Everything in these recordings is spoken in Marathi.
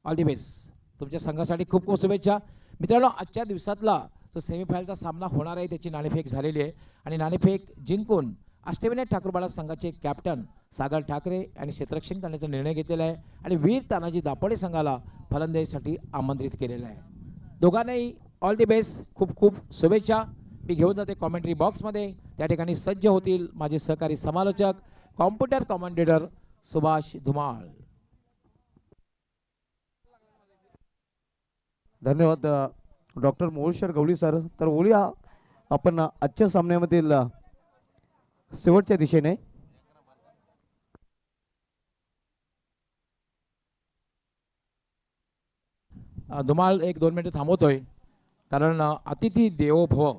All the best. तुमच्या संघासाठी खूप खूप शुभेच्छा. मित्रांनो, आजच्या दिवसातला जो सेमीफायनलचा सामना होणार आहे त्याची नाणेफेक झालेली आहे आणि नाणेफेक जिंकून अष्टविनायक ठाकूरबाळा संघाचे कॅप्टन सागर ठाकरे आणि क्षेत्ररक्षण करण्याचा निर्णय घेतलेला आहे आणि वीर तानाजी दापोडे संघाला फलंदाजीसाठी आमंत्रित केलेलं आहे. दोघांनाही ऑल दी बेस्ट, खूप खूप शुभेच्छा. मी घेऊन जाते कॉमेंट्री बॉक्समध्ये. त्या ठिकाणी सज्ज होतील माझे सहकारी समालोचक कॉम्प्युटर कॉमेंटेटर सुभाष धुमाळ. धन्यवाद डॉक्टर मोळशेर गवळी सर. तर बोलूया आपण आजच्या सामन्यामधील शेवटच्या दिशेने. धुमाळ एक 2 मिनिटं थांबवतोय कारण अतिथी देवो भव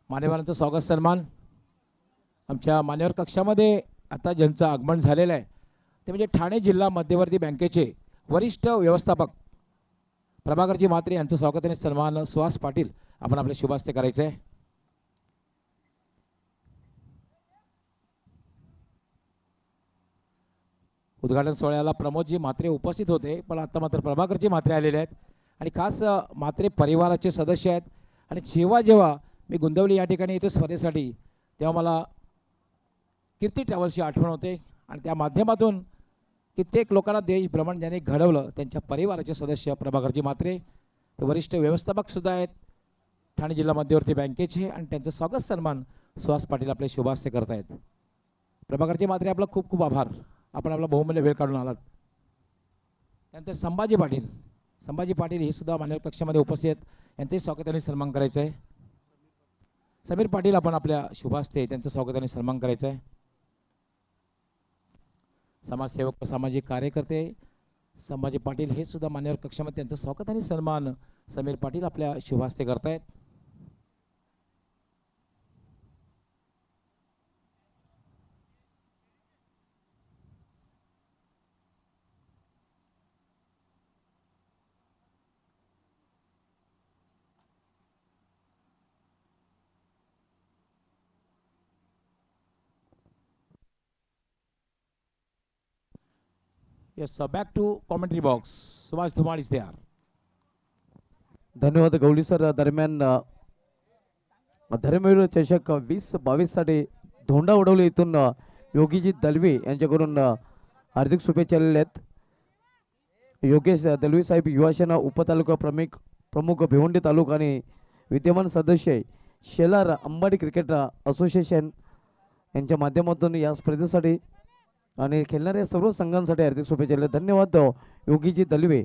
मान्यवरांचं स्वागत सन्मान आमच्या मान्यवर कक्षामध्ये आता ज्यांचं आगमन झालेलं आहे ते म्हणजे ठाणे जिल्हा मध्यवर्ती बँकेचे वरिष्ठ व्यवस्थापक प्रभाकरजी म्हात्रे यांचं स्वागत आणि सन्मान सुहास पाटील आपण आपले शुभास्ते करायचे आहे. उद्घाटन सोहळ्याला प्रमोदजी म्हात्रे उपस्थित होते पण आता मात्र प्रभाकरजी म्हात्रे आलेले आहेत आणि खास म्हात्रे परिवाराचे सदस्य आहेत आणि जेव्हा जेव्हा मी गुंदवली या ठिकाणी येते स्पर्धेसाठी तेव्हा मला कीर्ती ट्रॅव्हल्सची आठवण होते आणि त्या माध्यमातून कित्येक लोकांना देश भ्रमण ज्यांनी घडवलं त्यांच्या परिवाराचे सदस्य प्रभाकरजी म्हात्रे ते वरिष्ठ व्यवस्थापकसुद्धा आहेत ठाणे जिल्हा मध्यवर्ती बँकेचे आणि त्यांचं स्वागत सन्मान सुहास पाटील आपले शुभास्ते करत आहेत. प्रभाकरजी म्हात्रे आपला खूप खूप आभार, आपण आपला बहुमूल्य वेळ काढून आलात. त्यानंतर संभाजी पाटील हे सुद्धा मान्यवर कक्षामध्ये उपस्थित आहेत, यांचंही स्वागत आणि सन्मान करायचं आहे. समीर पाटील आपण आपल्या शुभास्ते त्यांचं स्वागत आणि सन्मान करायचं आहे. समाजसेवक सामाजिक कार्यकर्ते संभाजी पाटील हे सुद्धा मान्यवर कक्षामध्ये त्यांचं स्वागत आणि सन्मान समीर पाटील आपल्या शुभास्ते करतायत. Yes, back to commentary box. Subhash Dhumal is there. धन्यवाद गवळी सर. दरम्यान धर्मवीर चषक 2022 साठी धोंडा उडवले इथून योगीजी दलवे यांच्याकडून हार्दिक शुभेच्छा आलेल्या आहेत. योगेश दलवे साहेब युवासेना उपतालुका प्रमुख भिवंडी तालुका आणि विद्यमान सदस्य शेलार अंबाडी क्रिकेट असोसिएशन यांच्या माध्यमातून या स्पर्धेसाठी आणि खेळणाऱ्या सर्व संघांसाठी हार्दिक शुभेच्छा दिल्या. धन्यवाद योगीजी दलवे,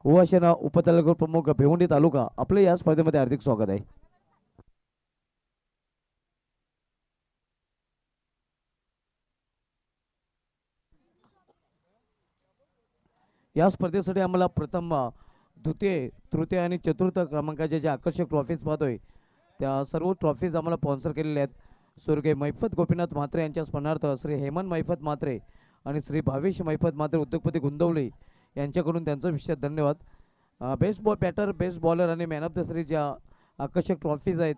युवासेना उपतालुका प्रमुख भिवंडी तालुका. आपले या स्पर्धेमध्ये हार्दिक स्वागत आहे. या स्पर्धेसाठी आम्हाला प्रथम द्वितीय तृतीय आणि चतुर्थ क्रमांकाचे जे आकर्षक ट्रॉफीज पाहतोय त्या सर्व ट्रॉफीज आम्हाला स्पॉन्सर केलेल्या आहेत. स्वर्गीय मैफत गोपीनाथ म्हात्रे यांच्या स्मरणार्थ श्री हेमंत मैफत म्हात्रे आणि श्री भावेश मैफत म्हात्रे उद्योगपती गुंदवले यांच्याकडून त्यांचं विशेष धन्यवाद. बेस्ट बॅटर, बेस्ट बॉलर आणि मॅन ऑफ द सिरीज ज्या आकर्षक ट्रॉफीज आहेत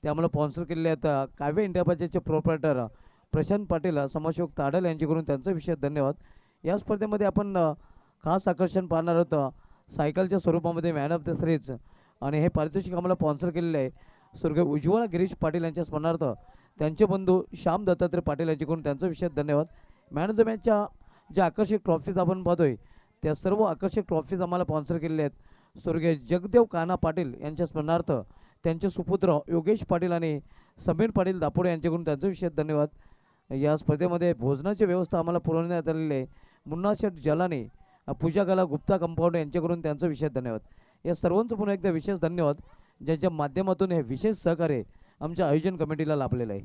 त्या आम्हाला स्पॉन्सर केलेल्या आहेत. काव्य इंडिया बजाजचे प्रोप्रायटर प्रशांत पाटील, समाजसेवक ताडल यांच्याकडून त्यांचं विशेष धन्यवाद. या स्पर्धेमध्ये आपण खास आकर्षण पाहणार आहोत सायकलच्या स्वरूपामध्ये मॅन ऑफ द सिरीज आणि हे पारितोषिक आम्हाला स्पॉन्सर केलेलं आहे स्वर्गीय उज्ज्वला गिरीश पाटील यांच्या स्मरणार्थ त्यांचे बंधू श्याम दत्तात्रय पाटील यांच्याकडून त्यांचं विशेष धन्यवाद. मॅन ऑफ द मॅचच्या ज्या आकर्षक ट्रॉफीज आपण पाहतोय त्या सर्व आकर्षक ट्रॉफीज आम्हाला स्पॉन्सर केलेल्या आहेत. स्वर्गीय जगदेव कान्हा पाटील यांच्या स्मरणार्थ त्यांचे सुपुत्र योगेश पाटील आणि समीर पाटील दापोडे यांच्याकडून त्यांचं विशेष धन्यवाद. या स्पर्धेमध्ये भोजनाची व्यवस्था आम्हाला पुरवण्यात आलेली आहे. मुन्ना शेठ जलाने, पूजा कला गुप्ता कंपाऊंड यांच्याकडून त्यांचं विशेष धन्यवाद. या सर्वांचं पुन्हा एकदा विशेष धन्यवाद ज्यांच्या माध्यमातून हे विशेष सहकार्य आमच्या आयोजन कमिटीला लाभलेलं आहे.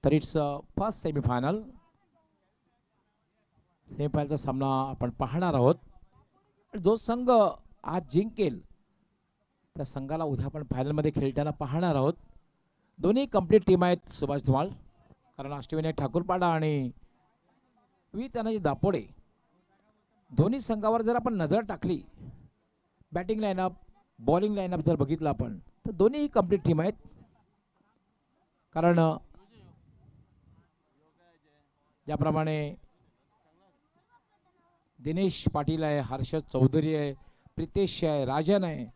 तर इट्स फर्स्ट सेमीफायनल. सेमीफायनलचा सामना आपण पाहणार आहोत. जो संघ आज जिंकेल त्या संघाला उद्या आपण फायनलमध्ये खेळताना पाहणार आहोत. दोन्ही कंप्लीट टीम आहेत सुभाष धुमाळ, कारण अष्टविनायक ठाकूरपाडा आणि व्ही तानाजी दापोडे दोन्ही संघावर जर आपण नजर टाकली, बॅटिंग लाईनअप बॉलिंग लाईनअप जर बघितलं आपण, तर दोन्ही कंप्लीट टीम आहेत. कारण ज्याप्रमाणे दिनेश पाटील आहे, हर्षद चौधरी आहे, प्रितेश आहे, राजन आहे,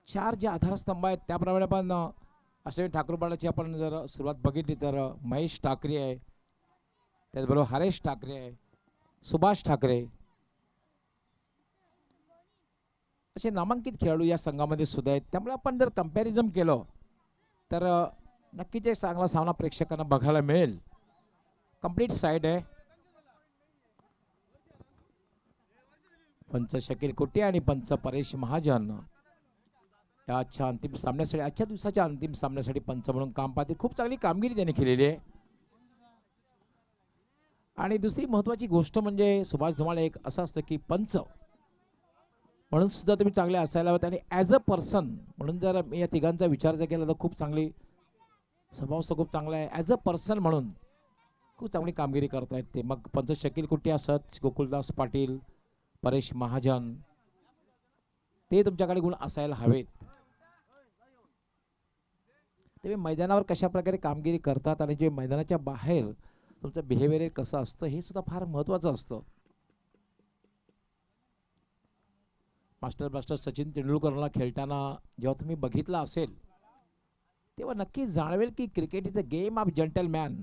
चार जे आधारस्तंभ आहेत त्याप्रमाणे पण अश्विनी ठाकूरपाडाची आपण जर सुरुवात बघितली तर महेश ठाकरे आहे, त्याचबरोबर हरेश ठाकरे आहे, सुभाष ठाकरे असे नामांकित खेळाडू या संघामध्ये सुद्धा आहेत. त्यामुळे आपण जर कंपॅरिझन केलं तर नक्कीच एक चांगला सामना प्रेक्षकांना बघायला मिळेल. कंप्लीट साईड आहे. पंच शकील कुटे आणि पंच परेश महाजन या आजच्या अंतिम सामन्यासाठी, आजच्या दिवसाच्या अंतिम सामन्यासाठी पंच म्हणून काम पाहते. खूप चांगली कामगिरी त्यांनी केलेली आहे. आणि दुसरी महत्त्वाची गोष्ट म्हणजे सुभाष धुमाळ एक असं असतं की पंच म्हणून सुद्धा तुम्ही चांगले असायला हवेत, आणि ॲज अ पर्सन म्हणून जर मी या तिघांचा विचार जर केला तर खूप चांगली स्वभाव खूप चांगला आहे. ॲज अ पर्सन म्हणून खूप चांगली कामगिरी करतायत ते. मग पंच शकील कुटे असत, गोकुलदास पाटील, परेश महाजन, ते तुमच्याकडे गुण असायला हवेत. तुम्ही मैदानावर कशा प्रकारे कामगिरी करतात आणि जे मैदानाच्या बाहेर तुमचं बिहेवियर कसं असतं हे सुद्धा फार महत्त्वाचं असतं. मास्टर ब्लास्टर सचिन तेंडुलकरला खेळताना जेव्हा तुम्ही बघितलं असेल तेव्हा नक्कीच जाणवेल की cricket is a game of gentleman.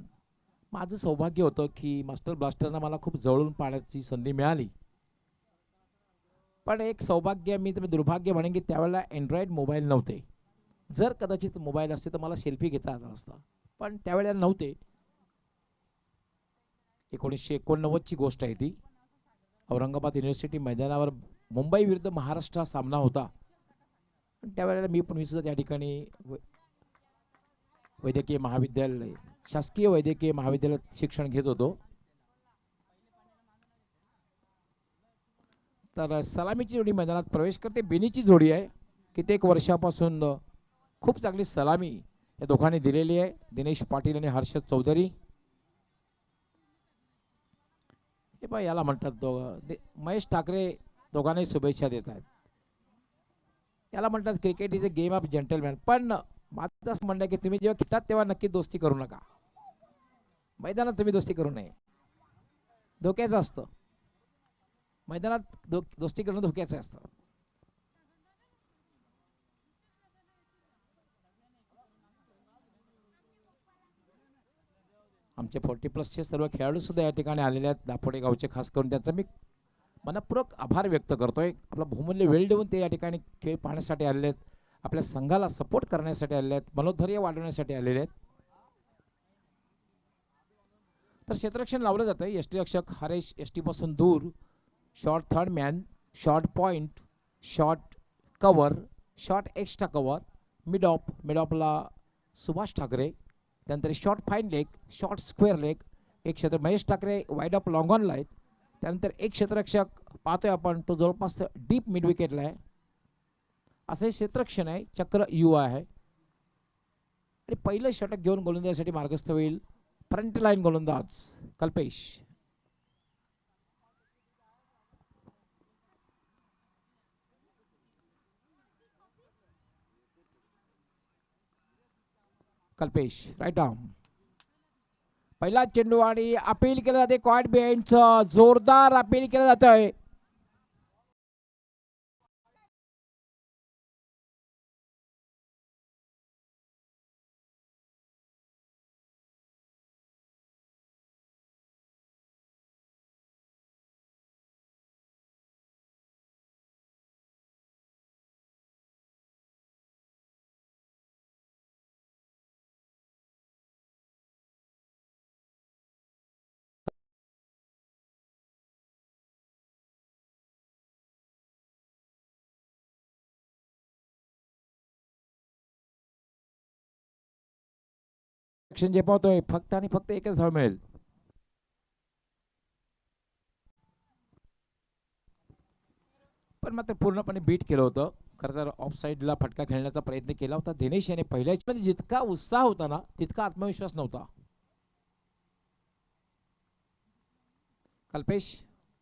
माझं सौभाग्य होतं की मास्टर ब्लास्टरना मला खूप जवळून पाहण्याची संधी मिळाली. पण एक सौभाग्य, मी तुम्ही दुर्भाग्य म्हणेन की त्यावेळेला अँड्रॉइड मोबाईल नव्हते. जर कदाचित मोबाईल असते तर मला सेल्फी घेता आला असता, पण त्यावेळेला नव्हते. 1989ची गोष्ट आहे ती. औरंगाबाद युनिव्हर्सिटी मैदानावर मुंबई विरुद्ध महाराष्ट्र सामना होता. त्यावेळेला मी सुद्धा त्या ठिकाणी वैद्यकीय महाविद्यालय, शासकीय वैद्यकीय महाविद्यालयात शिक्षण घेत होतो. तर सलामीची जोडी मैदानात प्रवेश करते. बेनीची जोडी आहे. कित्येक वर्षापासून खूप चांगली सलामी या दोघांनी दिलेली आहे, दिनेश पाटील आणि हर्षद चौधरी. हे बघा याला म्हणतात महेश ठाकरे दोघांनाही शुभेच्छा देत आहेत. याला म्हणतात cricket is a game of gentleman. पण माझं असं म्हणणं की तुम्ही जेव्हा खेळतात तेव्हा नक्की दोस्ती करू नका. मैदानात तुम्ही दोस्ती करू नये, धोक्याचं असतं. मैदानात दोस्ती करणं धोक्याचं असतं. आमचे 40+ सर्व खेळाडू सुद्धा या ठिकाणी आलेले आहेत. दापोडे गावचे खास करून त्यांचा मी मनपूर्वक आभार व्यक्त करतोय. आपला बहुमूल्य वेळ देऊन ते या ठिकाणी खेळ पाहण्यासाठी आलेले आहेत, आपल्या संघाला सपोर्ट करण्यासाठी आलेले आहेत, मनोधैर्य वाढवण्यासाठी आलेले आहेत. तर क्षेत्ररक्षण लावलं जातं. यष्टी रक्षक हरेश यष्टी पासून दूर, short third man, short point, short cover, short extra cover, mid ऑफला सुभाष ठाकरे, त्यानंतर short fine leg, short square leg, एक क्षेत्र Mahesh Thackeray wide off long ऑनला आहेत. त्यानंतर एक क्षेत्ररक्षक पाहतोय आपण तो जवळपास डीप मिड विकेटला आहे. असं क्षेत्ररक्षण आहे. चक्र युवा आहे आणि पहिलं षटक घेऊन गोलंदाजीसाठी मार्गस्थ होईल फ्रंट लाईन गोलंदाज कल्पेश. राईट आर्म, पहिला चेंडू आणि अपील केलं जाते. क्वाड बिहाइंडचं जोरदार अपील केलं जात आहे. रक्षण झेपावतोय, फक्त आणि फक्त एकच धाव मिळेल. पण मात्र पूर्णपणे बीट केलं होतं. खरं तर ऑफ साईडला फटका खेळण्याचा प्रयत्न केला होता दिनेश याने. पहिल्याच मध्ये जितका उत्साह होता ना तितका आत्मविश्वास नव्हता. कल्पेश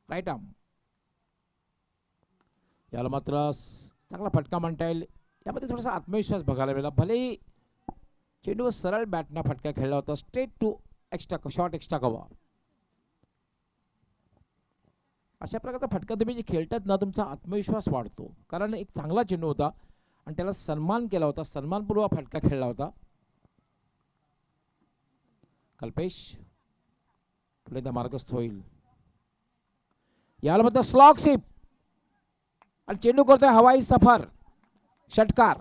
राईट आर्म, याला मात्र चांगला फटका म्हणता येईल. यामध्ये थोडासा आत्मविश्वास बघायला मिळाला. भलेही चेंडूवर सरळ बॅटना फटका खेळला होता, straight to extra short extra cover. अशा प्रकारचा फटका तुम्ही जे खेळतात ना तुमचा आत्मविश्वास वाढतो. कारण एक चांगला चेंडू होता आणि त्याला सन्मान केला होता, सन्मानपूर्वक फटका खेळला होता. कल्पेश पुढे मार्गस्थ होईल. याला म्हणतात स्लॉग शिप आणि चेंडू करतोय हवाई सफर, षटकार.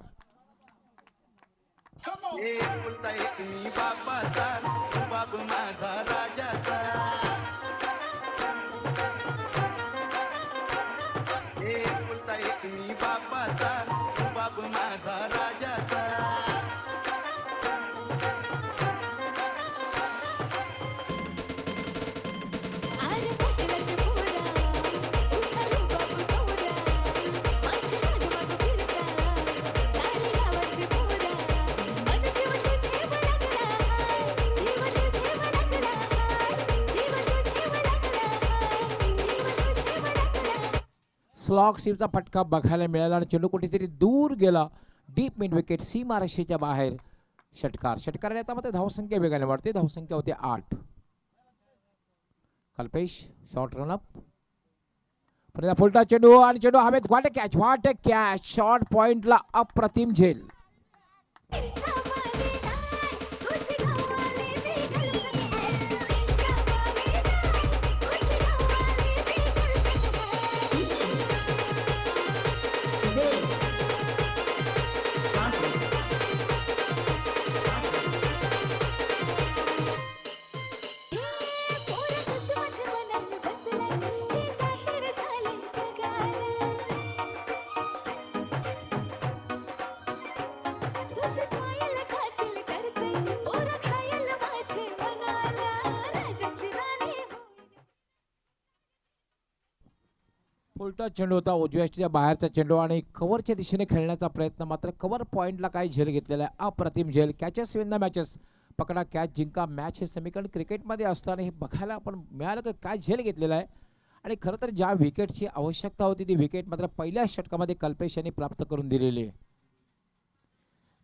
स्लॉग शिपचा फटका बघायला मिळाला आणि चेंडू कुठेतरी दूर गेला, डीप मिड विकेट सीमारेषेच्या बाहेर. षटकार. षटकाराने आता मध्ये धावसंख्या वेगाने वाढते, धावसंख्या होते 8. कल्पेश शॉर्ट रनअप, पुन्हा फुलटा चेंडू आणि चेंडू हवेत. व्हॉट अ कॅच, शॉर्ट पॉइंटला अप्रतिम झेल. उलटा चेंडू होता, उजव्याच्या बाहेरचा चेंडू आणि कव्हरच्या दिशेने खेळण्याचा प्रयत्न. मात्र कव्हर पॉइंटला काय झेल घेतलेला आहे, अप्रतिम झेल. कॅचेस विन द मॅचेस, पकडा कॅच जिंका मॅच, हे समीकरण क्रिकेटमध्ये असताना हे बघायला आपण मिळालं की काय झेल घेतलेला आहे. आणि खरं तर ज्या विकेटची आवश्यकता होती ती विकेट मात्र पहिल्या षटकामध्ये कल्पेश यांनी प्राप्त करून दिलेली आहे.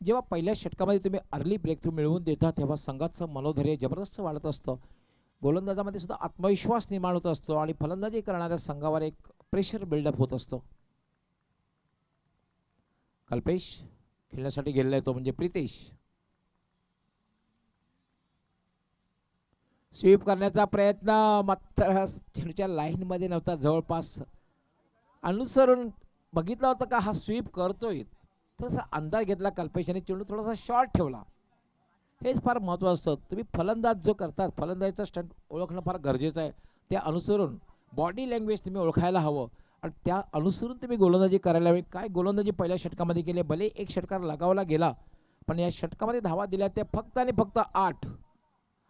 जेव्हा पहिल्या षटकामध्ये तुम्ही अर्ली ब्रेक थ्रू मिळवून देता तेव्हा संघाचं मनोधैर्य जबरदस्त वाढत असतं. गोलंदाजामध्ये सुद्धा आत्मविश्वास निर्माण होत असतो आणि फलंदाजी करणाऱ्या संघावर एक प्रेशर बिल्डअप होत असतो. कल्पेश खेळण्यासाठी गेलेला आहे तो म्हणजे प्रितेश. स्वीप करण्याचा प्रयत्न मात्र चेंडूच्या लाईन मध्ये नव्हता, जवळपास अनुसरून बघितला होता का हा स्वीप करतोय, थोडासा अंदाज घेतला कल्पेश आणि चेंडू थोडासा शॉर्ट ठेवला. हेच फार महत्त्वाचं असतं. तुम्ही फलंदाज जो करतात, फलंदाजीचा स्टंट ओळखणं फार गरजेचं आहे. त्या अनुसरून बॉडी लँग्वेज तुम्ही ओळखायला हवं आणि त्या अनुसरून तुम्ही गोलंदाजी करायला हवी. काय गोलंदाजी पहिल्या षटकामध्ये केली, भले एक षटकार लगावला गेला पण या षटकामध्ये धावा दिल्या त्या फक्त आणि फक्त 8.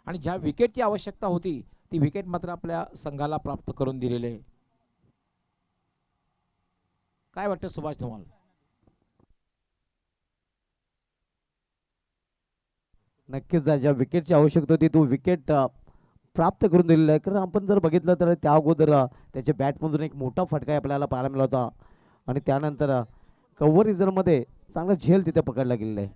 आणि ज्या विकेटची आवश्यकता होती ती विकेट मात्र आपल्या संघाला प्राप्त करून दिलेली आहे. काय वाटतं सुभाष तुम्हाला? नक्कीच ज्या विकेटची आवश्यकता होती तो विकेट प्राप्त करून दिलेला आहे. कारण आपण जर बघितलं तर त्या अगोदर त्याच्या बॅटमधून एक मोठा फटका आपल्याला पाहायला मिळाला होता आणि त्यानंतर कव्हर रिझनमध्ये चांगला झेल तिथे पकडला गेलेला आहे.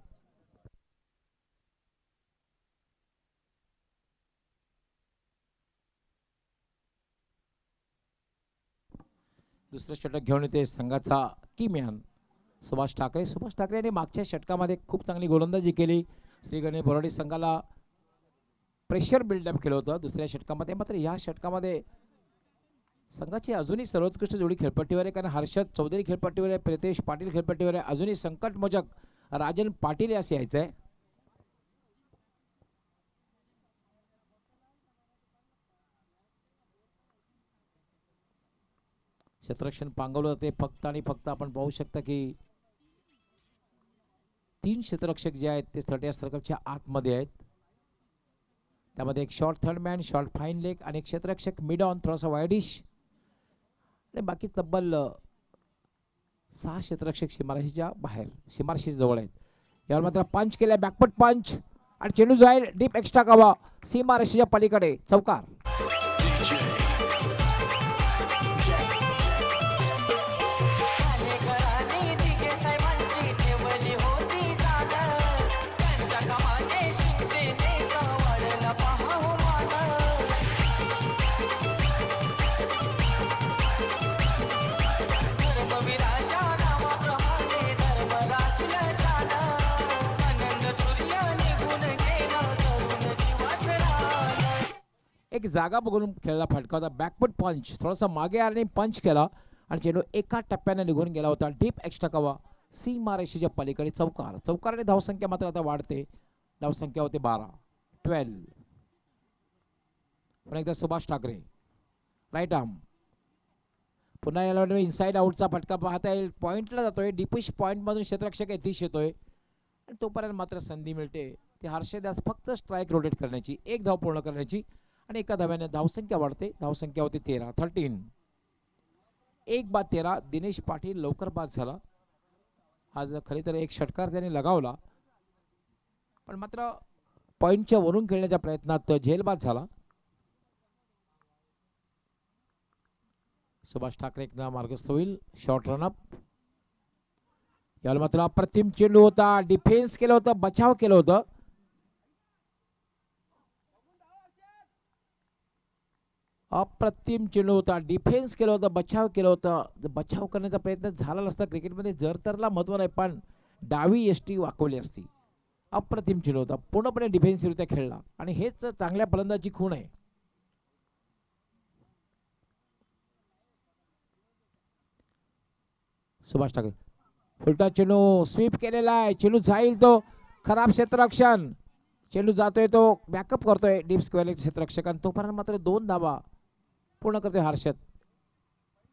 दुसरं षटक घेऊन येते संघाचा कीमॅन सुभाष ठाकरे. सुभाष ठाकरे यांनी मागच्या षटकामध्ये खूप चांगली गोलंदाजी केली. श्री गणेश बोराडे संघाला प्रेशर बिल्डअप केलं होतं दुसऱ्या षटकामध्ये. मात्र या षटकामध्ये संघाची अजूनही सर्वोत्कृष्ट जोडी खेळपट्टीवर आहे, कारण हर्षद चौधरी खेळपट्टीवर आहे, प्रितेश पाटील खेळपट्टीवर आहे, अजूनही संकटमोचक राजन पाटील यास यायचं आहे. क्षेत्ररक्षण पांगवलं जाते फक्त आणि फक्त. आपण पाहू शकता की 3 क्षेत्ररक्षक जे आहेत ते 30 सर्कलच्या आतमध्ये आहेत. त्यामध्ये एक short third man, short fine leg आणि एक क्षेत्ररक्षक मिड ऑन थोडासा वायडिश आणि बाकी तब्बल 6 क्षेत्ररक्षक सीमारेषेच्या बाहेर सीमारेषेच्या जवळ आहेत. यावर मात्र पंच केलाय, बॅकफुट पंच आणि चेंडू जाईल डीप एक्स्ट्रा कव्हर सीमारेषेच्या पलीकडे चौकार. एक जागा बघून खेळला फटका होता, बॅकफुट पंच थोडासा मागे आल्याने पंच केला आणि चेंडू एका टप्प्याने निघून गेला होता डीप एक्स्ट्रा कव्हर सीमारेषेच्या पलीकडे चौकार. चौकाराने धावसंख्या मात्र आता वाढते, धावसंख्या होते 12. पुन्हा एकदा सुभाष ठाकरे राईट आर्म, पुन्हा याला इनसाइड आउटचा फटका पाहता येईल, पॉईंटला जातोय, डीपिश पॉईंटमधून क्षेत्ररक्षक यतीश येतोय आणि तोपर्यंत मात्र संधी मिळते ती हर्षदास फक्त स्ट्राईक रोटेट करण्याची, एक धाव पूर्ण करण्याची आणि एका धाव्याने धावसंख्या वाढते, धावसंख्या होते 13. 1 बाद 13. दिनेश पाटील लवकर बाद झाला. आज खरी तर एक षटकार त्याने लगावला पण मात्र पॉईंटच्या वरून खेळण्याच्या प्रयत्नात झेलबाद झाला. सुभाष ठाकरे मार्गस्थ होईल, शॉर्ट रनअप. याला मात्र अप्रतिम चेंडू होता, डिफेन्स केलं होतं, बचाव केलं होतं. अप्रतिम चेंडू होता, डिफेन्स केलं होतं, बचाव केलं होतं. बचाव करण्याचा प्रयत्न झाला नसता क्रिकेटमध्ये जर तरला महत्व नाही, पण डावी यष्टी वाकवली असती. अप्रतिम चेंडू होता, पूर्णपणे डिफेन्सिव्हरित्या खेळला आणि हेच चांगल्या फलंदाजी खूण आहे. सुभाष ठाकरे उलटा चेंडू स्वीप केलेला आहे, चेंडू जाईल तो खराब क्षेत्ररक्षण, चेंडू जातोय तो बॅकअप करतोय डीप स्क्वेअर क्षेत्ररक्षक आणि तोपर्यंत मात्र 2 धावा पूर्ण करतोय हर्षद.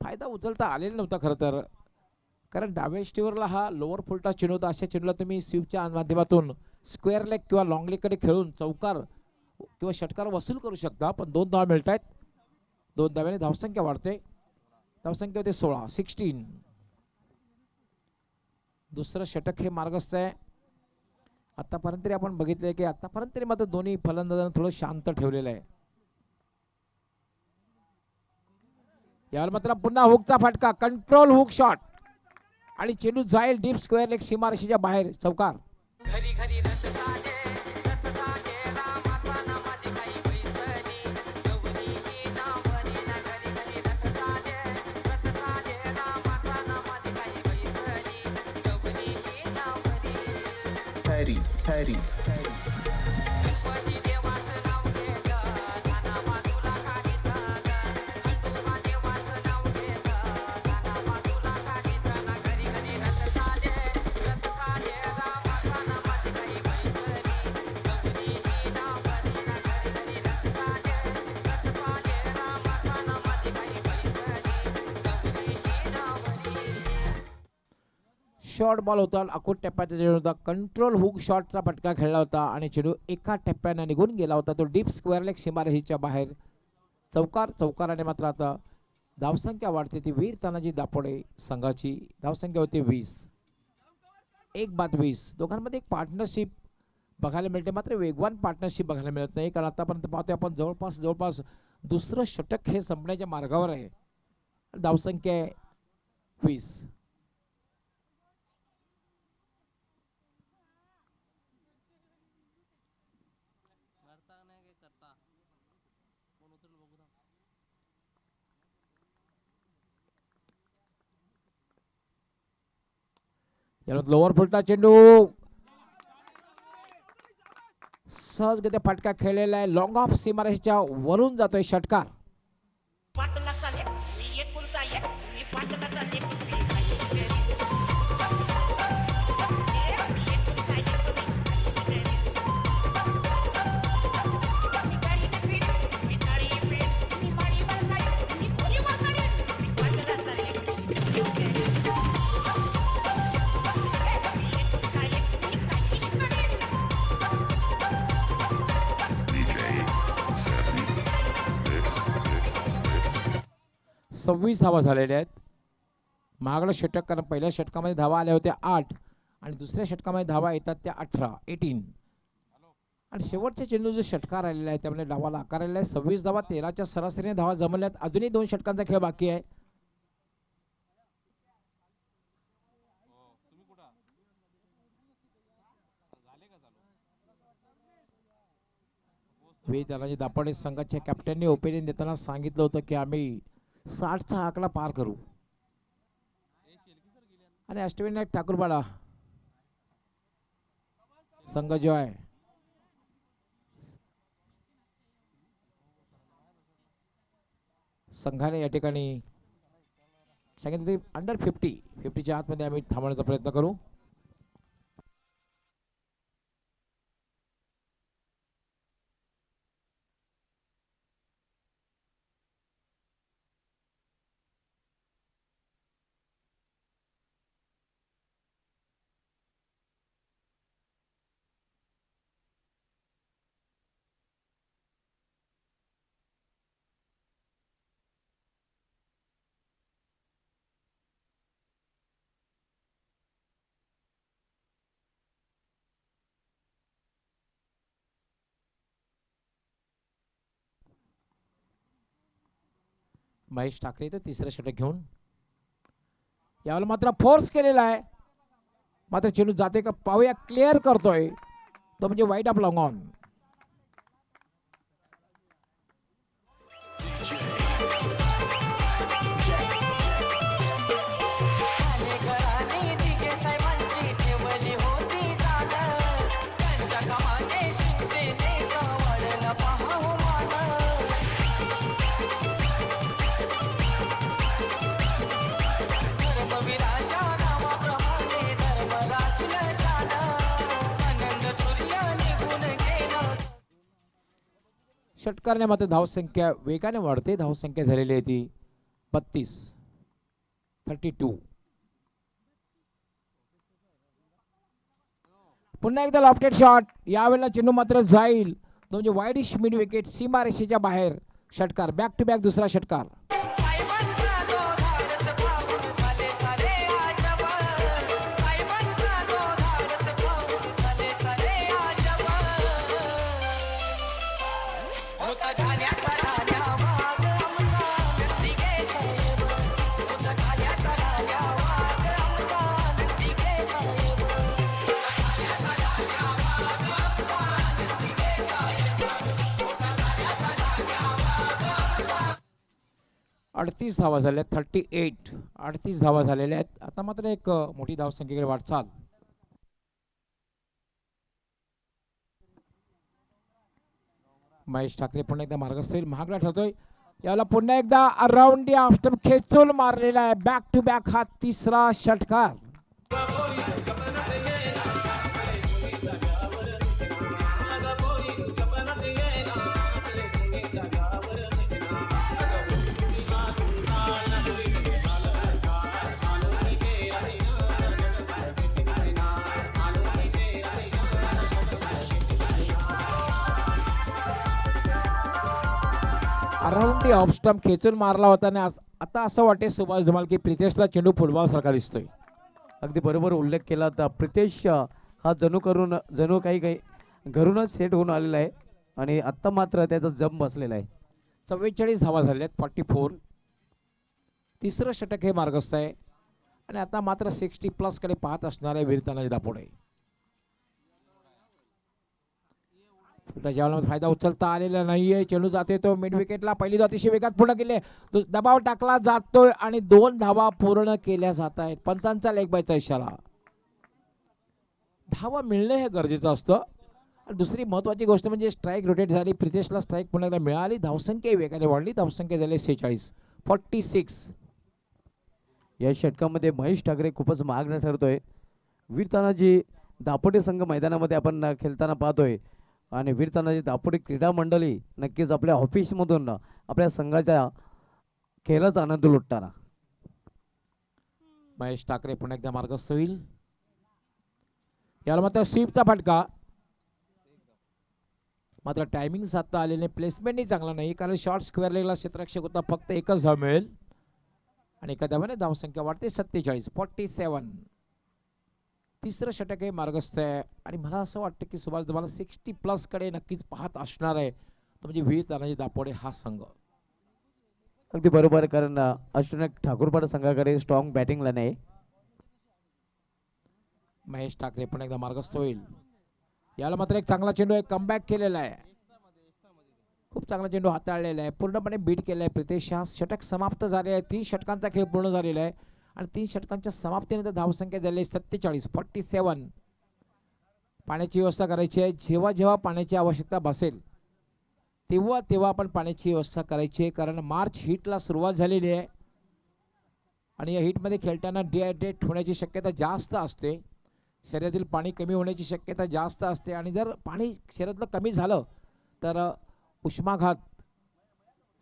फायदा उचलता आलेला नव्हता खरं तर, कारण डाव्या स्टीवरला हा लोअर फुलटा चेंडू होता. अशा चेंडूला तुम्ही स्वीपच्या माध्यमातून स्क्वेअर लेग किंवा लॉंग लेगकडे खेळून चौकार किंवा षटकार वसूल करू शकता, पण 2 धावा मिळत आहेत. 2 धाव्याने धावसंख्या वाढते, धावसंख्या होते 16. दुसरं षटक हे मार्गस्थ आहे. आतापर्यंत तरी आपण बघितलंय की आतापर्यंत तरी मात्र दोन्ही फलंदाजांना थोडं शांत ठेवलेलं आहे. यावर मात्र पुन्हा हुकचा फटका, कंट्रोल हुक शॉट आणि चेंडू जाईल डीप स्क्वेअर लेग सीमारेषेच्या बाहेर चौकार. Harry. शॉर्ट बॉल होता, अकोट टप्प्याचा चेंडू होता, कंट्रोल हुक शॉटचा फटका खेळला होता आणि चेंडू एका टप्प्याने निघून गेला होता तो डीप स्क्वेअर लेग सीमारेषेच्या बाहेर चौकार. चौकाराने मात्र आता धावसंख्या वाढते ती वीर तानाजी दापोडे संघाची. धावसंख्या होती 20. 1 बाद 20. दोघांमध्ये एक पार्टनरशिप बघायला मिळते, मात्र वेगवान पार्टनरशिप बघायला मिळत नाही, कारण आतापर्यंत पाहतोय आपण जवळपास दुसरं षटक हे संपण्याच्या मार्गावर आहे. धावसंख्या आहे 20. लोअर फुलटा चेंडू सहजगत्या फटका खेळलेला आहे, लॉंग ऑफ सीमारेषेच्या वरून जातोय षटकार. 26 धावा झालेल्या आहेत. महागडं षटक, कारण पहिल्या षटकामध्ये धावा आल्या होत्या 8 आणि दुसऱ्या षटकामध्ये धावा येतात त्या 18 आणि शेवटच्या चेंडू जो षटकार आलेला आहे त्यामध्ये धावाला आकार आलेला आहे. 26 धावा, 13च्या सरासरीने धावा जमल्यात. अजूनही 2 षटकांचा खेळ बाकी आहे. तानाजी दापोडे संघाच्या कॅप्टनने ओपिनियन देताना सांगितलं होतं की आम्ही 60चा आकडा पार करू. आणि अष्टविनायक ठाकूरपाडा संघ जो आहे संघाने या ठिकाणी सांगितलं अंडर 50च्या आतमध्ये आम्ही थांबवण्याचा प्रयत्न करू. महेश ठाकरे तर तिसरं षटक घेऊन यावेळेला मात्र फोर्स केलेला आहे. मात्र चेंडू जाते का पाहूया. क्लिअर करतोय तो म्हणजे वाईट ऑफ लॉंग ऑन. षटकारने मात्र धावसंख्या वेगाने वाढते. धावसंख्या झालेली आहे ती 32. पुन्हा एकदा लॉफ्टेड शॉट. यावेळेला चेंडू मात्र जाईल तो म्हणजे वाईडिश मिड विकेट, सीमा रेषेच्या बाहेर. षटकार बॅक टू बॅक दुसरा षटकार. अडतीस धावा झाल्या. 38 धावा झालेल्या आहेत. आता मात्र एक मोठी धावसंख्येकडे वाटचाल. महेश ठाकरे पुन्हा एकदा मार्गस्थ होईल. महागडा ठरतोय. याला पुन्हा एकदा अराउंड दी ऑफ स्टंप खेचून मारलेला आहे. बॅक टू बॅक हा तिसरा षटकार. अराउंड दी ऑफ स्टंप खेचून मारला होता आणि आता असं वाटते सुभाष धुमाल की प्रितेशला चेंडू फुटबॉल सारखा दिसतोय. अगदी बरोबर उल्लेख केला होता. प्रितेश हा जणू काही घरूनच सेट होऊन आलेला आहे आणि आत्ता मात्र त्याचा जम बसलेला आहे. 44 धावा झाल्या आहेत. 44. तिसरं षटक हे मार्गस्थ आहे आणि आता मात्र 60+ कडे पाहत असणारे वीर तानाजी दापोडे. त्याच्यावर फायदा उचलता आलेला नाहीये. चेंडू जाते तो मिड विकेटला. पहिली अतिशय वेगात पूर्ण केले. दबाव टाकला जातोय आणि 2 धावा पूर्ण केल्या जात आहेत. पंचांचा लेग बायचा इशारा. धावा मिळणे हे गरजेचं असतं. दुसरी महत्वाची गोष्ट म्हणजे स्ट्राईक रोटेट झाली. प्रितेशला स्ट्राईक पुन्हा एकदा मिळाली. धावसंख्या वेगाने वाढली. धावसंख्या झाली 46. या षटकामध्ये महेश ठाकरे खूपच महागडा ठरतोय. वीर तानाजी दापोडे संघ मैदानामध्ये आपण खेळताना पाहतोय आणि वीर तानाजी दापोडे क्रीडा मंडळी नक्कीच आपल्या ऑफिसमधून आपल्या संघाच्या खेळाचा आनंद लुटताना. महेश ठाकरे पुन्हा एकदा मार्गस्थ होईल. याला मात्र स्वीपचा फटका. मात्र टायमिंग साधता आलेले. प्लेसमेंटही चांगला नाही कारण शॉर्ट स्क्वेअर लेगला क्षेत्ररक्षक होता. फक्त एकच धाव मिळेल. आणि एका धावाने धावसंख्या वाढते 47. तिसरं षटक आहे मार्गस्थ आहे आणि मला असं वाटतं की सुभाष तुम्हाला 60+ कडे नक्कीच पाहत असणार आहे. तो म्हणजे वीर तानाजी दापोडे हा संघ. अगदी बरोबर, कारण अष्टनाग ठाकूरपाडा संघाकडे स्ट्रॉंग बॅटिंगला नाही. महेश ठाकरे पण एकदा मार्गस्थ होईल. याला मात्र एक चांगला चेंडू आहे, कमबॅक केलेला आहे, खूप चांगला चेंडू हाताळलेला आहे, पूर्णपणे बीट केला आहे प्रितेश. हा षटक समाप्त झाले आहे. 3 षटकांचा खेळ पूर्ण झालेला आहे आणि 3 षटकांच्या समाप्तीनंतर धावसंख्या झाली 47. पाण्याची व्यवस्था करायची आहे. जेव्हा जेव्हा पाण्याची आवश्यकता भासेल तेव्हा तेव्हा आपण पाण्याची व्यवस्था करायची आहे, कारण मार्च हीटला सुरुवात झालेली आहे आणि या हीटमध्ये खेळताना डिहायड्रेट होण्याची शक्यता जास्त असते. शरीरातील पाणी कमी होण्याची शक्यता जास्त असते आणि जर पाणी शरीरातलं कमी झालं तर उष्माघात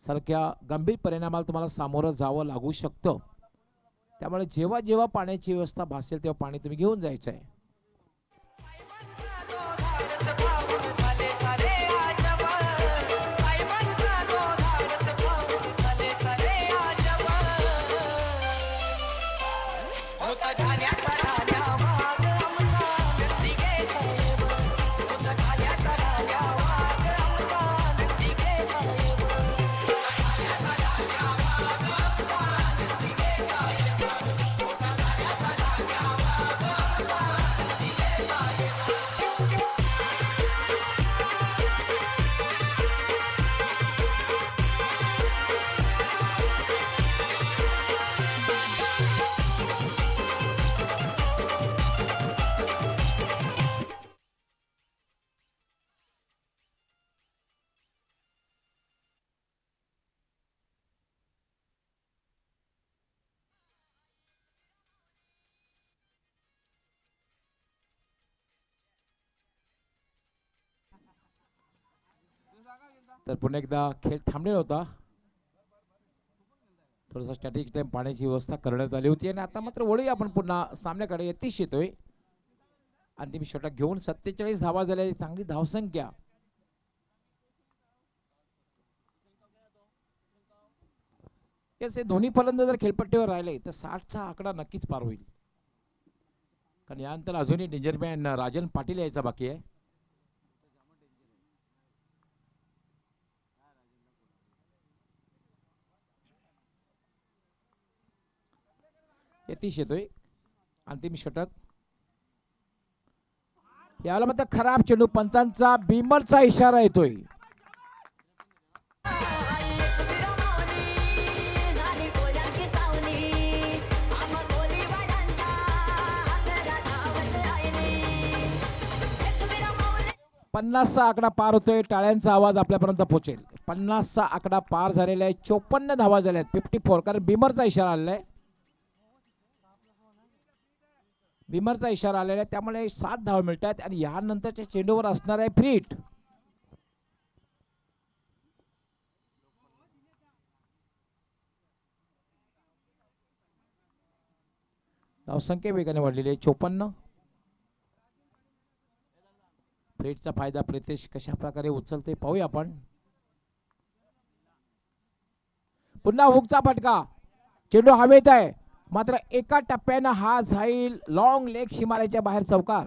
सारख्या गंभीर परिणामाला तुम्हाला सामोरं जावं लागू शकतं. त्यामुळे जेव्हा जेव्हा पाण्याची व्यवस्था भासेल तेव्हा पाणी तुम्ही घेऊन जायचं आहे. तर पुन्हा एकदा खेळ थांबलेला होता. थोडासा स्टॅटिक टाइम पाण्याची व्यवस्था करण्यात आली होती आणि आता मात्र वळूया आपण पुन्हा सामन्याकडे. यतीश येतोय. अंतिम षटक घेऊन 47 धावा झाल्या, चांगली धावसंख्या. हे दोन्ही फलंदाज जर खेळपट्टीवर राहिले तर 60चा आकडा नक्कीच पार होईल, कारण यानंतर अजूनही डेंजरमॅन राजन पाटील यायचा बाकी आहे. यतीश येतोय. अंतिम षटक. याला मात्र खराब चेंडू, पंचांचा बीमरचा इशारा येतोय. पन्नासचा आकडा पार होतोय. टाळ्यांचा आवाज आपल्यापर्यंत पोहोचेल. 50चा आकडा पार झालेला आहे. 54 धावा झाल्या आहेत, 54, कारण बीमरचा इशारा आलेला आहे. बीमरचा इशारा आलेला आहे, त्यामुळे 7 धावा मिळतात आणि यानंतरच्या चेंडूवर असणार आहे फ्री हिट. धावसंख्या वेगाने वाढलेली आहे, 54. फ्री हिटचा फायदा प्रितेश कशा प्रकारे उचलते पाहूया आपण. पुन्हा हुकचा फटका, चेंडू हवेत आहे, मात्र एका टप्प्यानं हा जाईल लॉंग लेग सीमारेच्या बाहेर चौकार.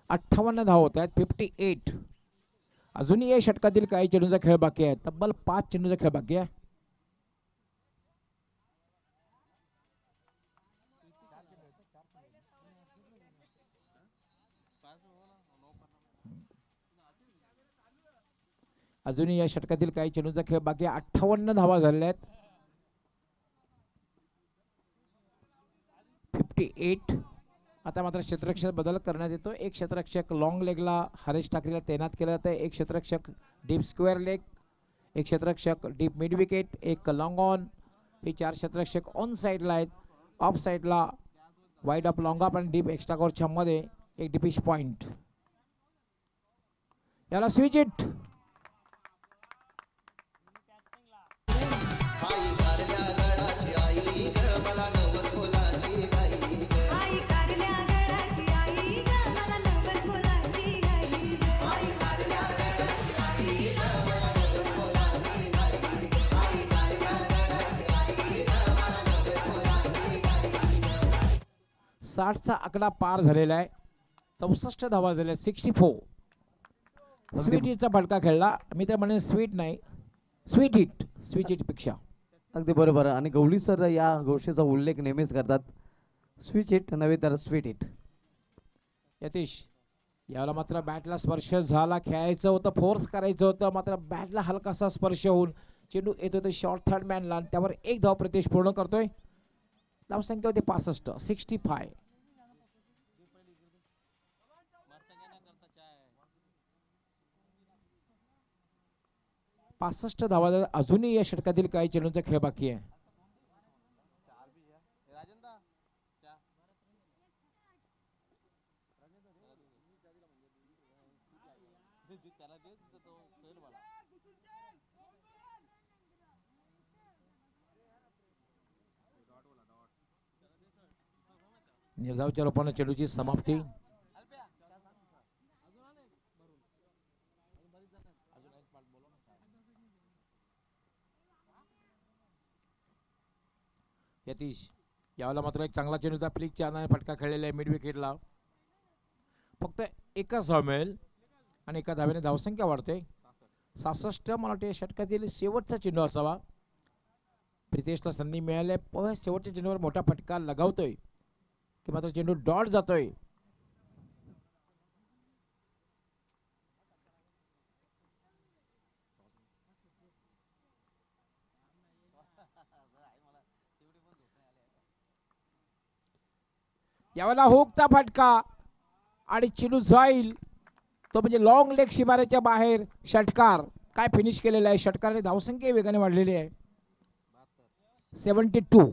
अठ्ठावन्न धाव होत आहेत, 58. अजूनही या षटकातील काही चेंडूचा खेळ बाकी आहे. तब्बल 5 चेंडूचा खेळ बाकी आहे. अजूनही या षटकातील काही चेंडूचा खेळ बाकी आहे. 58 धावा झालेल्या आहेत. 58. आता मात्र क्षेत्ररक्षक बदल करण्यात येतो. एक क्षेत्ररक्षक लॉंग लेगला हरेश ठाकरेला तैनात केलं जातं. एक क्षेत्ररक्षक डीप स्क्वेअर लेग, एक क्षेत्ररक्षक डीप मिड विकेट, एक लॉंग ऑन. हे 4 क्षेत्ररक्षक ऑन साईडला आहेत. ऑफ साईडला वाईड ऑफ लॉंग ऑफ आणि डीप एक्स्ट्रा कव्हरच्या मध्ये एक डिपिश पॉइंट. याला स्विच इट. आई कारल्या गडाची आई ग मला 60चा आकडा पार झालेला आहे. 64 धावा झाल्या, 64. स्वीट हिटचा फटका खेळला. मी तर म्हणेन स्वीट नाही, स्वीट हिट पेक्षा. अगदी बरोबर. आणि गवळी सर या गोष्टीचा उल्लेख नेहमीच करतात, स्विच हिट नव्हे तर स्वीट हिट. यतीश, याला मात्र बॅटला स्पर्श झाला, खेळायचं होतं, फोर्स करायचं होतं, मात्र बॅटला हलकासा स्पर्श होऊन चेंडू येत होते शॉर्ट थर्ड मॅनला. त्यावर एक धाव प्रितेश पूर्ण करतोय. धावसंख्या होती 65. धावा. अजूनही या षटकातील काही चेंडूंचा खेळ बाकी आहे. निर्धावच्या रूपाने चेंडूची समाप्ती. यतीश, यावेळेला मात्र एक चांगला चेंडूचा फ्लिकच्या आधारे फटका खेळलेला आहे मिड विकेटला. फक्त एकच धाव मिळेल आणि एका धावेने धावसंख्या वाढते. 66. मला वाटते षटकातील शेवटचा चेंडू असावा. प्रितेशला संधी मिळाली, शेवटच्या चेंडूवर मोठा फटका लगावतोय की मात्र चेंडू डॉट जातोय. यावेळेला हुकचा फटका आणि चेंडू जाईल तो म्हणजे लॉंग लेग सीमारेच्या बाहेर. षटकार काय फिनिश केलेला आहे. षटकाराने धावसंख्या वेगाने वाढलेली आहे. 72.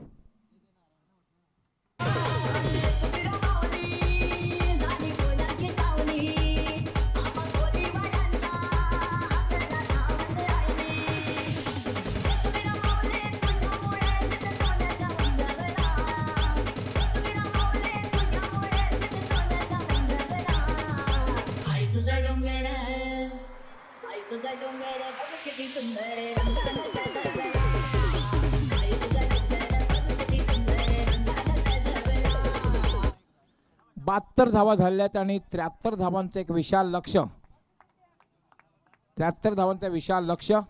बहात्तर धावा झाल्यात आणि 73 धावांचं एक विशाल लक्ष्य. 73 धावांचं विशाल लक्ष्य.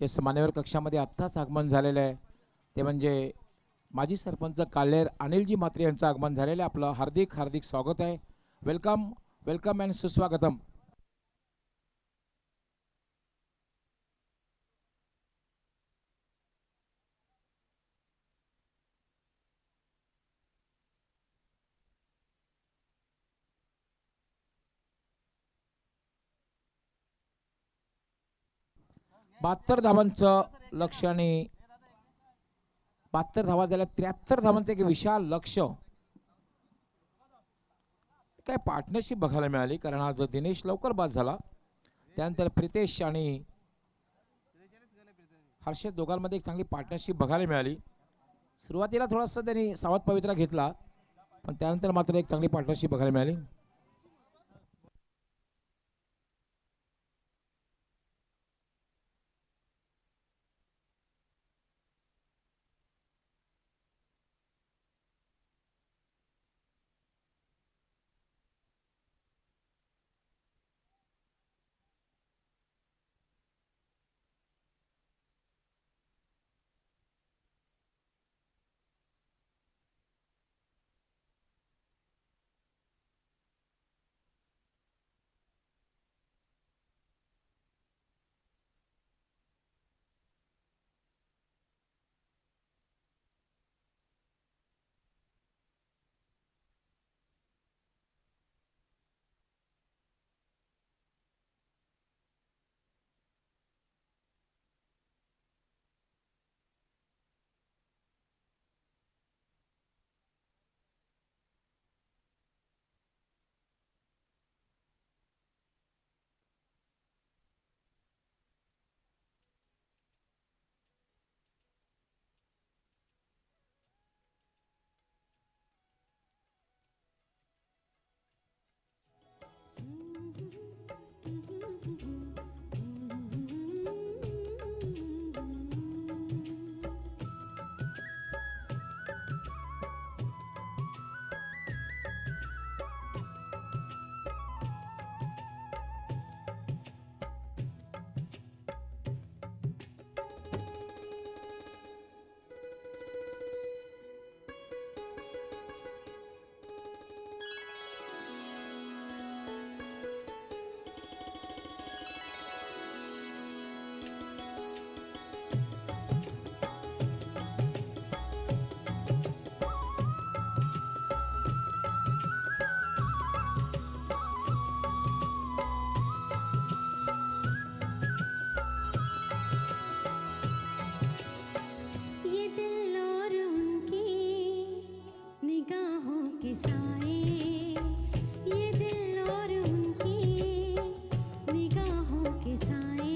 या मान्यवर कक्षामध्ये आत्ताच आगमन झालेलं आहे ते म्हणजे माजी सरपंच कालेर अनिलजी म्हात्रे यांचं आगमन झालेलं आहे. आपलं हार्दिक हार्दिक स्वागत आहे. वेलकम वेलकम अँड सुस्वागतम. बहात्तर धावांचं लक्ष्य आणि 72 धावा झाल्या. 73 धावांचं एक विशाल लक्ष्य. काय पार्टनरशिप बघायला मिळाली कारण आज दिनेश लवकर बाद झाला. त्यानंतर प्रितेश आणि हर्षद दोघांमध्ये एक चांगली पार्टनरशिप बघायला मिळाली. सुरुवातीला थोडासा त्यांनी सावध पवित्रा घेतला पण त्यानंतर मात्र एक चांगली पार्टनरशिप बघायला मिळाली. के साए, ये दिल और उनकी निगाहों के साए,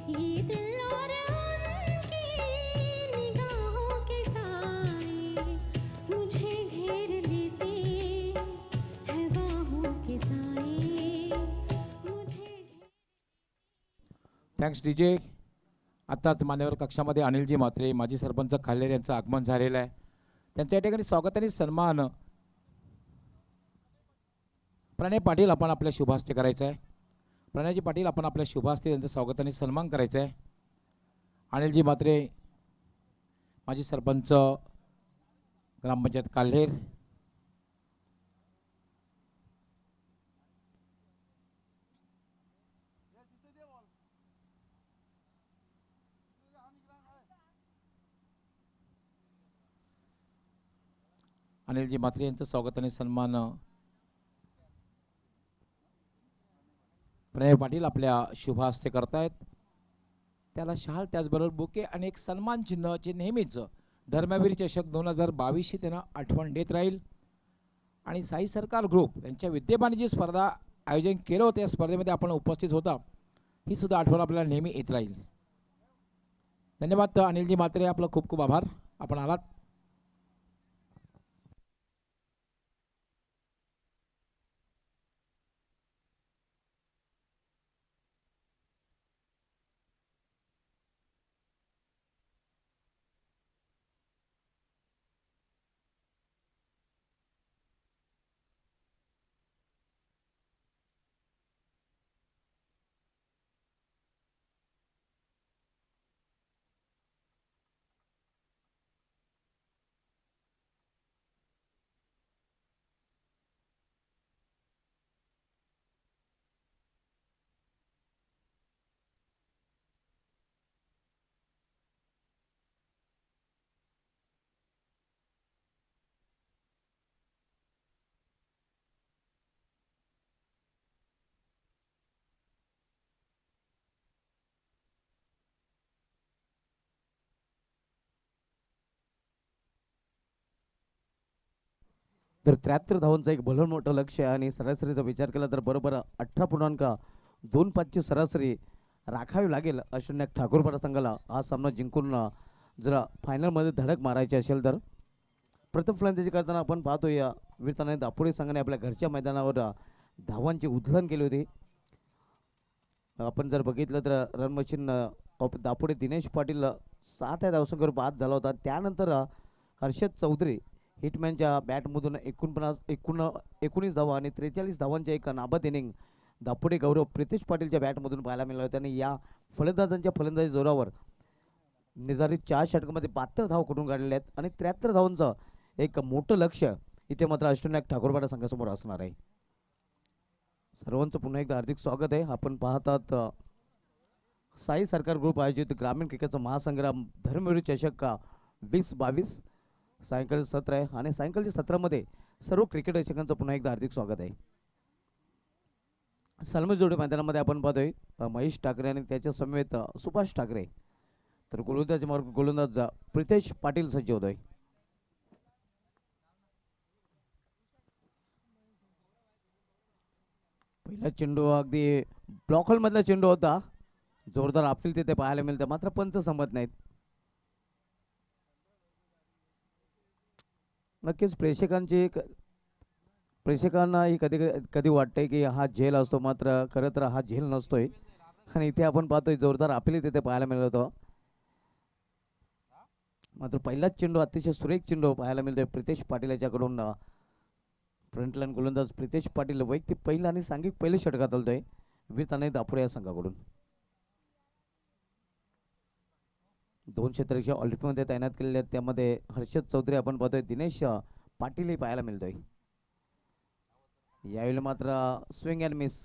ये दिल और उनकी निगाहों के साए मुझे घेर लेते हैं बाहों के साए, मुझे थँक्स डीजे. आत्ताच मान्यवर कक्षामध्ये अनिलजी म्हात्रे माजी सरपंच खाल्लेर यांचं आगमन झालेलं आहे. त्यांच्या या ठिकाणी स्वागत आणि सन्मान प्रणय पाटील आपण आपल्या शुभहस्ते करायचं आहे. प्रणयजी पाटील आपण आपल्या शुभहस्ते त्यांचं स्वागत आणि सन्मान करायचं आहे. अनिलजी म्हात्रे माजी सरपंच ग्रामपंचायत काल्हेर. अनिलजी म्हात्रे यांचं स्वागत आणि सन्मान प्रणय पाटील आपल्या शुभहस्ते करतायत. त्याला शाल त्याचबरोबर बुके आणि एक सन्मान चिन्ह जे नेहमीच धर्मवीर चषक 2022 ही त्यांना आठवण देत राहील. आणि साई सरकार ग्रुप यांच्या विद्यमाने जी स्पर्धा आयोजन केलं होतं या स्पर्धेमध्ये आपण उपस्थित होता ही सुद्धा आठवण आपल्याला नेहमी येत राहील. धन्यवाद अनिलजी म्हात्रे, आपलं खूप खूप आभार, आपण आलात. तर 73 धावांचं एक भलं मोठं लक्ष आहे आणि सरासरीचा विचार केला तर बरोबर 18.25ची सरासरी राखावी लागेल अश्विन ठाकूरपाडा संघाला हा सामना जिंकून जर फायनलमध्ये धडक मारायची असेल तर. प्रथम फलंदाजी करताना आपण पाहतो या वीरताना दापोडे संघाने आपल्या घरच्या मैदानावर धावांची उधळण केली होती. आपण जर बघितलं तर run machine of Dapodi Dinesh Patil 7 धावसंख्येवर बाद झाला होता. त्यानंतर हर्षद चौधरी हिटमॅनच्या बॅटमधून 19 धावा आणि 43 धावांचे एक नाबाद इनिंग दापोडे गौरव प्रितेश पाटीलच्या बॅटमधून पाहायला मिळाले होते. आणि या फलंदाजांच्या फलंदाजी जोरावर निर्धारित 4 षटकामध्ये 72 धावा करून काढलेल्या आहेत आणि 73 धावांचं एक मोठं लक्ष इथे मात्र अष्टनायक ठाकूरपाडा संघासमोर असणार आहे. सर्वांचं पुन्हा एकदा हार्दिक स्वागत आहे. आपण पाहतात साई सरकार ग्रुप आयोजित ग्रामीण क्रिकेटचा महासंग्राम धर्मवीर चषक 2022 सायंकाळी सत्र आहे आणि सायंकाळच्या सत्रामध्ये सर्व क्रिकेट रसिकांचं पुन्हा एकदा हार्दिक स्वागत आहे. सलमी जोडे मैदानामध्ये आपण पाहतोय महेश ठाकरे आणि त्याच्या समवेत सुभाष ठाकरे, तर गोलंदाज प्रितेश पाटील सज्ज होतोय. पहिला चेंडू अगदी ब्लॉक होल मधला चेंडू होता, जोरदार अपील तिथे पाहायला मिळतं, मात्र पंच संमत नाहीत. नक्कीच प्रेक्षकांनाही कधी कधी वाटतंय की हा झेल असतो, मात्र खरं तर हा झेल नसतोय. आणि इथे आपण पाहतोय जोरदार अपील तिथे पाहायला मिळत होतं, मात्र पहिलाच चेंडू अतिशय सुरेख चेंडू पाहायला मिळतोय प्रितेश पाटील याच्याकडून. फ्रंटलाईन गोलंदाज प्रितेश पाटील वैयक्तिक पहिला आणि सांघिक पहिले षटकात आलतोय वीरताना दापोडे या संघाकडून. 2 क्षेत्ररक्षक ऑलिम्पिकमध्ये तैनात केलेले आहेत, त्यामध्ये हर्षद चौधरी आपण पाहतोय, दिनेश पाटीलही पाहायला मिळतोय. यावेळी मात्र स्विंग अँड मिस.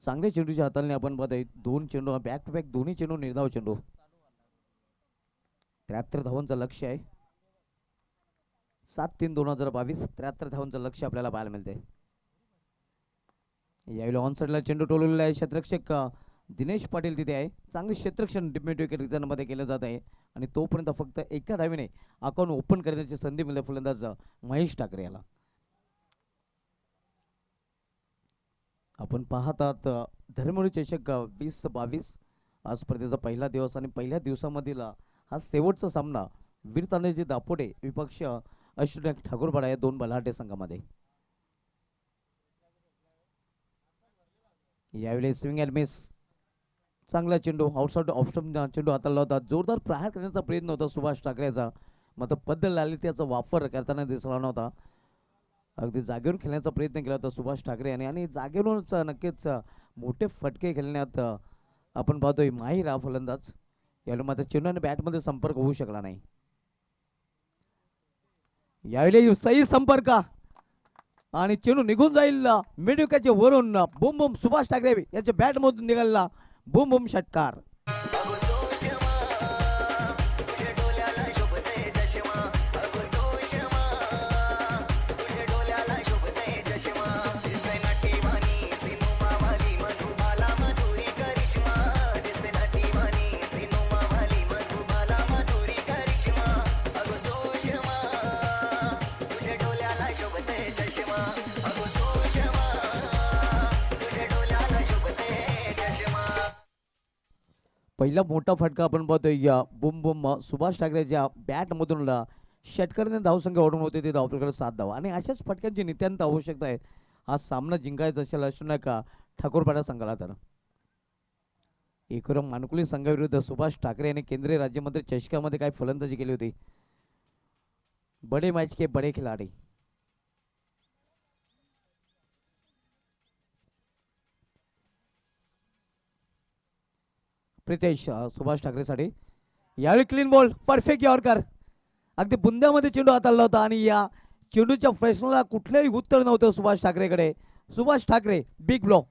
चांगले चेंडूच्या हाताने आपण पाहतोय 2 चेंडू बॅक टू बॅक, दोन्ही चेंडू निर्धाव चेंडू. 73 धावांचं लक्ष आहे. 7-3-2022 73 धावांचं लक्ष आपल्याला पाहायला मिळते. यावेळी ऑन साईडला चेंडू टोलवलेला आहे क्षेत्ररक्षक दिनेश पाटील तिथे आहे. चांगले क्षेत्ररक्षण मिड विकेट रिझनमध्ये केलं जात आहे आणि तोपर्यंत फक्त एका धावेने अकाउंट ओपन करण्याची संधी मिळते फलंदाज महेश ठाकरे याला. आपण पाहतात धर्मवीर चषक 2022 आज स्पर्धेचा पहिला दिवस आणि पहिल्या दिवसामधील हा शेवटचा सामना वीर तानाजी दापोडे विपक्ष अश्विनी ठाकूरपाडा या दोन बलाढ्य संघामध्ये. यावेळी स्विंग अँड मिस, चांगला चेंडू आउटसाइड ऑफस्टंप चेंडू हाताळला होता. जोरदार प्रहार करण्याचा प्रयत्न होता सुभाष ठाकरेचा, मात्र पद्धत लागली त्याचा वापर करताना दिसला नव्हता. अगदी जागेवर खेळण्याचा प्रयत्न केला होता सुभाष ठाकरे यांनी आणि जागेवरूनच नक्कीच मोठे फटके खेळण्यात आपण पाहतोय माहीर हा फलंदाज. यावेळी मात्र चेंडू आणि बॅटमध्ये संपर्क होऊ शकला नाही. यावेळी सही संपर्क आणि चेंडू निघून जाईल मिड विकेटच्या वरून. बुम बुम सुभाष ठाकरे याच्या बॅटमधून निघाला बुम बुम षटकार. पहिला मोठा फटका आपण पाहतोय या बुम बुम सुभाष ठाकरेच्या बॅटमधून षटकाराने धावसंख्या वाढून होते ते धावपकडे 7 धावा आणि अशाच फटक्यांची नित्यांत आवश्यकता आहे हा सामना जिंकायचा असेल अश्विनी ठाकूरपाडा संघाला. तर एकरम मानकुली संघाविरुद्ध सुभाष ठाकरे यांनी केंद्रीय राज्यमंत्री चषकामध्ये काय फलंदाजी केली होती. बडे मॅच के बडे खिलाडी. प्रितेश सुभाष ठाकरेसाठी यावेळी क्लीन बॉल परफेक्ट यॉर्कर. अगदी बुंद्यामध्ये चेंडू हाताळला होता आणि या चेंडूच्या प्रश्नाला कुठलंही उत्तर नव्हतं सुभाष ठाकरेकडे. Subhash Thackeray big block.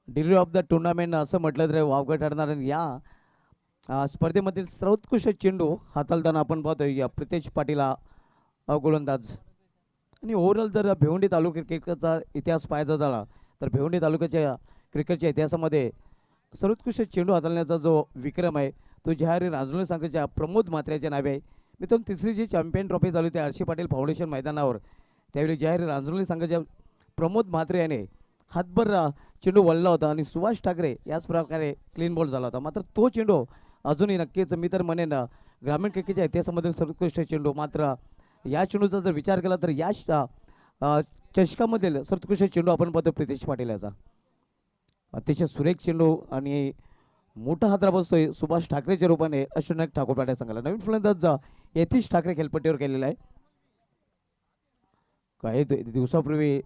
Delivery of the tournament असं म्हटलं तर वावगं ठरणार. या स्पर्धेमधील सर्वोत्कृष्ट चेंडू हाताळताना आपण पाहतोय या प्रितेश पाटील गोलंदाज. आणि ओव्हरऑल जर भिवंडी तालुका क्रिकेटचा इतिहास पाहायचा झाला तर भिवंडी तालुक्याच्या क्रिकेटच्या इतिहासामध्ये सर्वोत्कृष्ट चेंडू हाताळण्याचा जो विक्रम आहे तो जहारी रांजोळे संघाच्या प्रमोद म्हात्रेच्या नावे आहे. मित्रांनो तिसरी जी चॅम्पियन ट्रॉफी झाली होती आरशी पाटील फाउंडेशन मैदानावर त्यावेळी जहारी रांजोळे संघाच्या प्रमोद म्हात्रे याने हातभर चेंडू वळला होता आणि सुभाष ठाकरे याच प्रकारे क्लीन बॉल झाला होता. मात्र तो चेंडू अजूनही नक्कीच मी तर म्हणेन ग्रामीण क्रिकेटच्या इतिहासामधील सर्वोत्कृष्ट चेंडू. मात्र या चेंडूचा जर विचार केला तर या चषकामधील सर्वोत्कृष्ट चेंडू आपण पाहतो प्रितेश पाटील याचा. अतिशय सुरेख चेंडू आणि मोठा हादरा बसतोय सुभाष ठाकरेच्या रूपाने अश्विनी ठाकूरपाडा संघाला. नवीन फलंदाज यतीश ठाकरे खेळपट्टीवर केलेला आहे. काही दिवसापूर्वी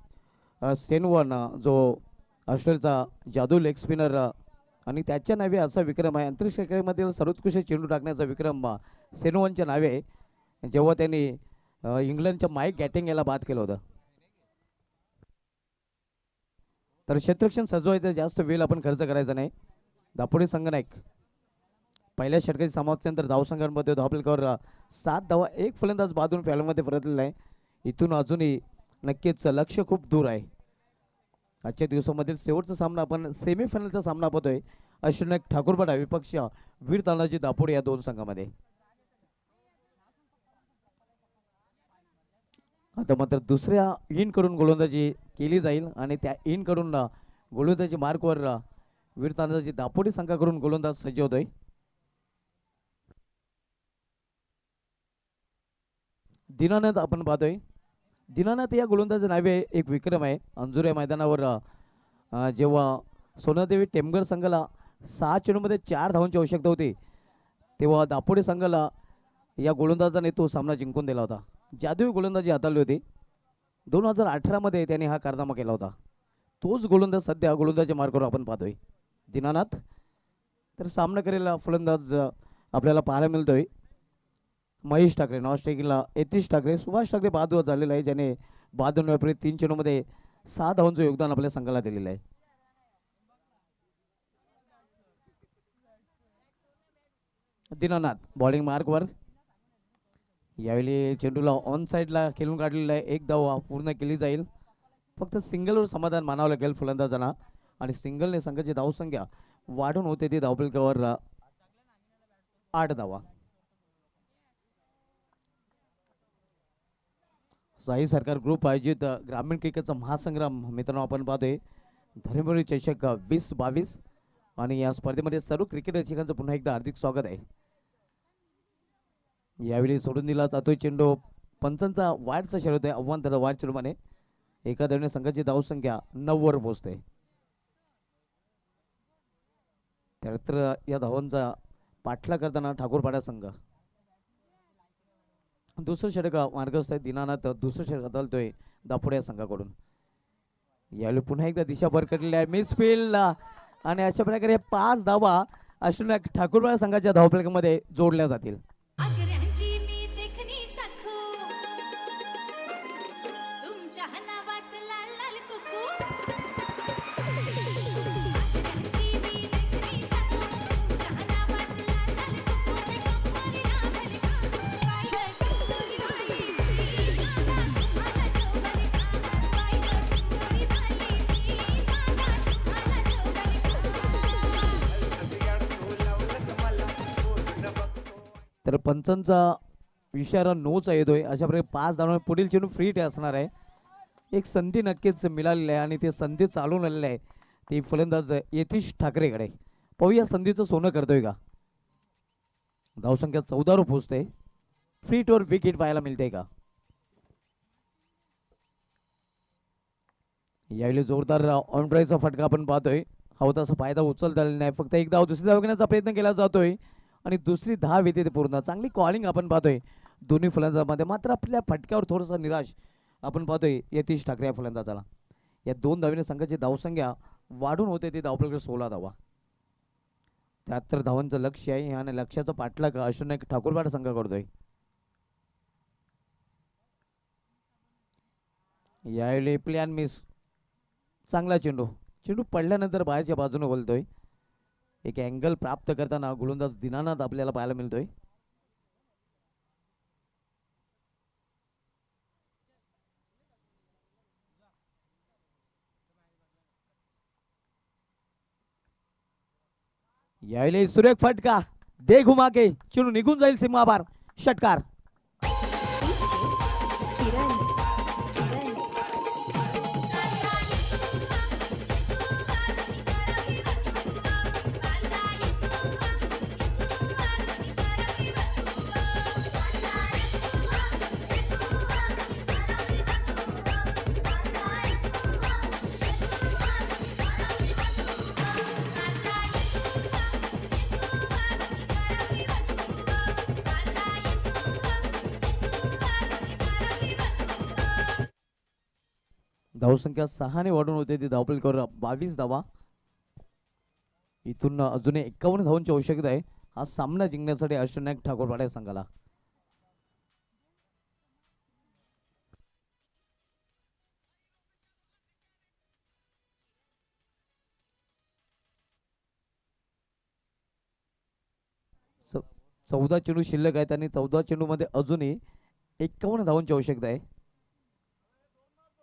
सेनवन जो ऑस्ट्रेलियाचा जादू लेग स्पिनर आणि त्याच्या नावे असा विक्रम आहे अंतरिक्ष क्रिकेटमधील सर्वोत्कृष्ट चेंडू टाकण्याचा विक्रम सेनवनच्या नावे आहे जेव्हा त्यांनी इंग्लंडच्या माईक गॅटिंग याला बाद केलं होतं. तर क्षेत्ररक्षण सजवायचं जास्त वेळ आपण खर्च करायचा नाही. दापोडे संघनायक पहिल्या षटकाची समाप्तीनंतर धावसंख्यांमध्ये धावफलकावर 7 धावा, एक फलंदाज बादून फॅलमध्ये परतलेला आहे. इथून अजूनही नक्कीच लक्ष खूप दूर आहे. आजच्या दिवसामधील शेवटचा सामना आपण सेमीफायनलचा सामना पाहतोय अश्विनी ठाकूरपाडा विपक्ष वीर तानाजी दापोडे या दोन संघामध्ये. आता मात्र दुसऱ्या इनकडून गोलंदाजी केली जाईल आणि त्या इनकडून गोलंदाजी मार्कवर वीर तानाजी दापोडे संघाकडून गोलंदाज सज्ज होतोय. दिनानाथ आपण पाहतोय. दिनानाथ या गोलंदाज नावे एक विक्रम आहे. अंजुरे मैदानावर जेव्हा सोनादेवी टेमघर संघाला 6 चेंडूमध्ये 4 धावांची आवश्यकता होती तेव्हा दापोडे संघाला या गोलंदाजाने तो सामना जिंकून दिला होता. जादुई गोलंदाजी हाताळली होती. 2018मध्ये त्याने हा कारनामा केला होता. तोच गोलंदाज सध्या गोलंदाजी मार्गावर आपण पाहतोय दीनानाथ. तर सामना करेला फलंदाज आपल्याला पाहायला मिळतोय महेश ठाकरे. नॉनस्ट्रायकिंगला यतीश ठाकरे. सुभाष ठाकरे बाद झालेला आहे, ज्याने 52 विपरीत 3 चेंडूमध्ये 6 धावांचं योगदान आपल्या संघाला दिलेलं आहे. दीनानाथ बॉलिंग मार्कवर. यावेळी चेंडूला ऑन साईडला खेळून काढलेला आहे. एक धाव पूर्ण केली जाईल. फक्त सिंगलवर समाधान मानावं लागेल फलंदाजांना आणि सिंगलने संघाची धावसंख्या वाढून होते ती धावफलकावर 8 धावा. साई सरकार ग्रुप आयोजित ग्रामीण क्रिकेटचा महासंग्राम मित्रांनो आपण पाहतोय. धर्मवीर चषक 2022 आणि या स्पर्धेमध्ये सर्व क्रिकेट रसिकांचं पुन्हा एकदा हार्दिक स्वागत आहे. यावेळी सोडून दिला जातोय चेंडू. पंचांचा वाढचा खेळ होतोय. आव्हान त्याला वाढ चेंडूमाने एका धावेने संघाची धावसंख्या 9 वर पोहोचते. त्यानंतर या धावांचा पाठला करताना ठाकूरपाडा संघ दुसरं षटक मार्गस्थ आहे. दीनानाथ दुसरं षटक बदलतोय दापोडे संघाकडून. यावेळी पुन्हा एकदा दिशा भरकटलेली आहे. मिस फील्ड आणि अशा प्रकारे 5 धावा अश्विन ठाकूरपाडा संघाच्या धावफलकामध्ये जोडल्या जातील. आगऱ्यांची मी देखणी साखू तुमच्या नावाचं लाल लाल कुकू आगऱ्यांची मी देखणी साखू तुमच्या नावाचं लाल लाल कुकू ते कंपनी नागल काय ग चिंचोरी वाली सांगा तुम्हाला सोबत काय ग चिंचोरी वाली सांगा तुम्हाला सोबत तर पंचांचा इशारा नोच येतोय. अशा प्रकारे 5 धावांवर पुढील चेंडू फ्री हिट असणार आहे. एक संधी नक्कीच मिळालेली आहे आणि ते संधी चालून आलेली आहे ती फलंदाज यतीश ठाकरेकडे. पाहूया संधीचं सोनं करतोय का. धावसंख्या 14 वर पोहोचते. फ्री हिटवर विकेट पाहायला मिळते का. यावेळी जोरदार ऑन ड्राईव्हचा फटका आपण पाहतोय. हवा तसा फायदा उचलता आलेला नाही. फक्त एक धाव दुसरी धाव घेण्याचा प्रयत्न केला जातोय आणि दुसरी धाव येते ते पूर्ण. चांगली कॉलिंग आपण पाहतोय दोन्ही फलंदाजांमध्ये. मात्र आपल्या फटक्यावर थोडंसं निराश आपण पाहतोय यतीश ठाकरे या फलंदाजाला. या 2 धावीने संघाची धावसंख्या वाढून होते ते धावफलकावर 16 धावा. 73 धावांचं लक्ष्य आहे आणि लक्ष्याचा पाठलाग अश्विन ठाकूरपाडा संघ करतोय. यावेळी प्लॅन मिस. चांगला चेंडू. चेंडू पडल्यानंतर बाहेरच्या बाजूने बोलतोय. एक अँगल प्राप्त करताना गोलंदाज दीनानाथ आपल्याला पाहायला मिळतोय. यावेळी सुरेख फटका. दे घुमा के चेंडू निघून जाईल सीमाबार. षटकार. धावसंख्या 6 ने वाढून होते ती धावफलकावर 22 धावा. इथून अजून 51 धावांची आवश्यकता आहे हा सामना जिंकण्यासाठी अष्टनायक ठाकूरपाडा संघाला. च- 14 चेंडू शिल्लक आहेत आणि 14 चेंडू मध्ये अजूनही 51 धावांची आवश्यकता आहे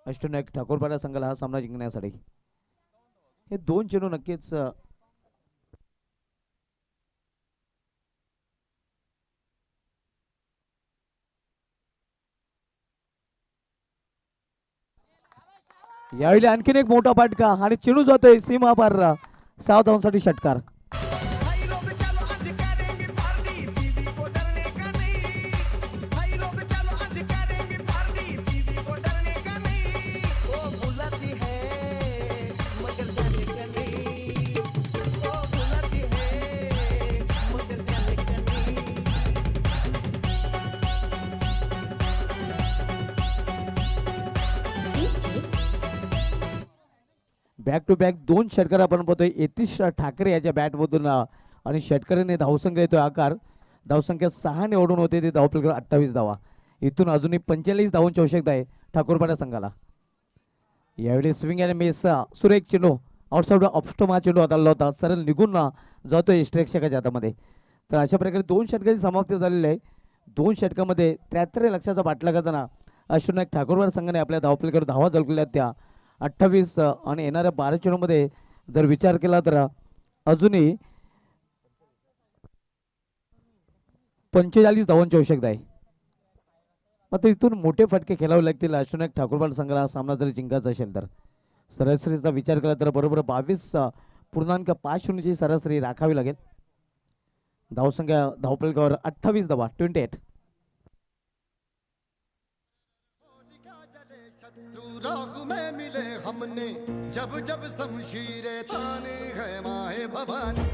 अष्टनायक ठाकूरपाडा संघाला हा सामना जिंकण्यासाठी. हे 2 चेंडू नक्कीच यावेळी आणखीन एक मोठा फटका आणि चेंडू जातोय सीमा पार. 6 धावांसाठी षटकार. भाई लोग चलो आज करेंगे पार्टी बीवी को डरने का नहीं भाई लोग चलो आज करेंगे पार्टी बीवी को डरने का नहीं वो बुलाती है मगर जाने का नहीं वो बुलाती है मगर जाने का नहीं बॅक टू बॅक 2 षटकार आपण पाहतोय यतीश ठाकरे याच्या बॅटमधून आणि षटकाराने धावसंख्या येतोय आकार. धावसंख्या 6 ने ओढून होते ते धावफलक 28 धावा. इथून अजूनही 45 धावांची आवश्यकता आहे ठाकूरपाडा संघाला. यावेळी स्विंग आणि मिस सुरेख चेंडू आउटसाइड ऑफस्टोम हा चेंडू हाताळला होता, सरळ निघून जातोय इष्टरक्षकाच्या हातामध्ये. तर अशा प्रकारे 2 षटकाची समाप्ती झालेली आहे. 2 षटकामध्ये 73 लक्षाचा बाटला करताना अश्विनायक ठाकूरवाड संघाने आपल्या धावफलकावर धावा झळकल्या त्या 28 आणि येणाऱ्या 12 चेंडूमध्ये जर विचार केला तर अजूनही 45 धावांची आवश्यकता आहे. मात्र इथून मोठे फटके खेळावे लागतील अश्विनायक ठाकूरवाड संघाला सामना जर जिंकायचा असेल तर. सरासरीचा विचार केला तर बरोबर 22.50 ची सरासरी राखावी लागेल. धावसंख्या धावफलकावर 28 धावा 28. राह में मिले हमने जब जब शमशीरें ताने है माहे भवानी.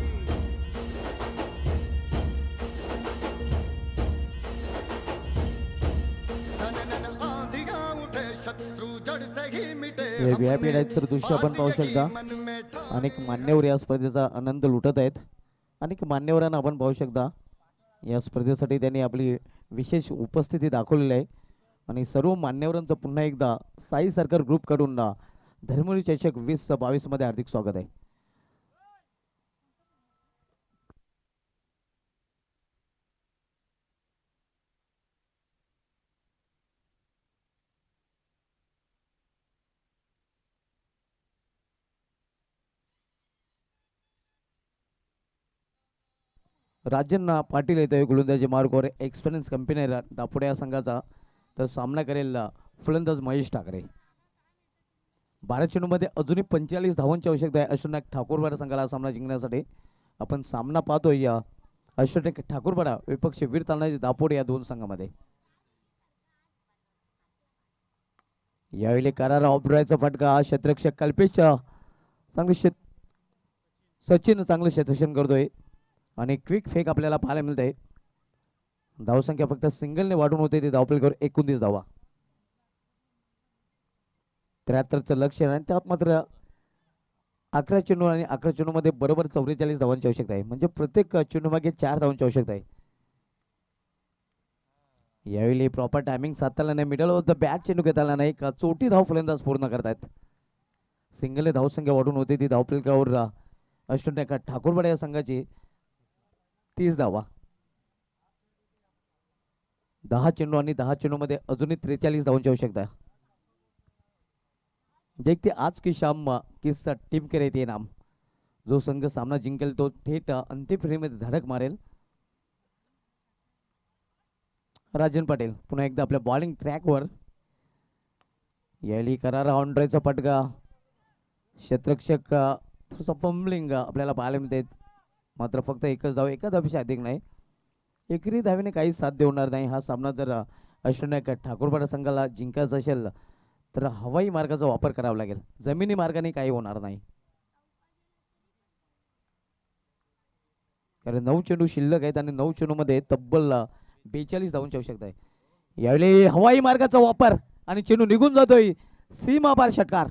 नन आंधियां उठे शत्रु जड़ से ही मिटे हे व्हीआयपी डायचं दृश्य आपण पाहू शकता. अनेक मान्यवर या स्पर्धेचा आनंद लुटत आहेत. अनेक मान्यवरांना आपण पाहू शकता या स्पर्धेसाठी त्यांनी आपली विशेष उपस्थिती दाखवलेली आहे. आणि सर्व मान्यवरांचं पुन्हा एकदा साई सरकार ग्रुपकडून धर्मवीर चषक 2022 मध्ये हार्दिक स्वागत आहे. राजन्ना पाटील येतोय गोलंदाजी मार्गावर. एक्सपिरियन्स कंपनी दापोडे या संघाचा. तर सामना करेल फलंदाज महेश ठाकरे. 12 चेंडूमध्ये अजूनही 45 धावांची आवश्यकता आहे अश्विनायक ठाकूरवाडा संघाला सामना जिंकण्यासाठी. आपण सामना पाहतोय या अश्विनायक ठाकूरवाडा विपक्ष वीर तानाजी दापोडे या 2 संघामध्ये. यावेळी करारा ऑपरायचा फटका क्षेत्ररक्षक कल्पेश चांगले सचिन चांगलं क्षेत्ररक्षण करतोय आणि क्विक फेक आपल्याला पाहायला मिळत आहे. धावसंख्या फक्त सिंगलने वाढून होते ते धावफलकावर 29 धावा. 73चं लक्ष आहे आणि त्यात मात्र 11 चेंडू आणि 11 चेंडूमध्ये बरोबर 44 धावांची आवश्यकता आहे. म्हणजे प्रत्येक चेंडू मागे 4 धावांची आवश्यकता आहे. यावेळी प्रॉपर टायमिंग साधताना नाही, मिडल ऑफ द बॅट चेंडू घेताना नाही, का चोटी धाव फलंदाज पूर्ण करतायत. सिंगलने धावसंख्या वाढून होते ती धावफलकावर अश्विनायक ठाकूरवाडा या संघाची 30 धावा. 10 चेंडू आणि 10 चेंडूमध्ये अजूनही 43 धावांची आवश्यकता आहे. देखते आज की शाम किस टीम के रहते नाम. जो संघ सामना जिंकेल तो थेट अंतिम फेरीमध्ये धडक मारेल. राजन पाटील पुन्हा एकदा आपल्या बॉलिंग ट्रॅकवर. यावेळी करारा ऑनड्रायचा फटका क्षेत्ररक्षक थोडंसं फंबलिंग आपल्याला पाहायला मिळते. मात्र फक्त एकच धाव, एका धावेपेक्षा अधिक नाही. एकरी धावेने काही साथ देणार नाही. हा सामना जर अश्विनायक ठाकूरवाडा संघाला जिंकायचा असेल तर हवाई मार्गाचा वापर करावा लागेल. जमिनी मार्गाने काही होणार नाही. कारण 9 चेंडू शिल्लक आहेत आणि 9 चेंडूमध्ये तब्बल 42 धावांची आवश्यकता आहे. यावेळी हवाई मार्गाचा वापर आणि चेंडू निघून जातोय सीमापार षटकार.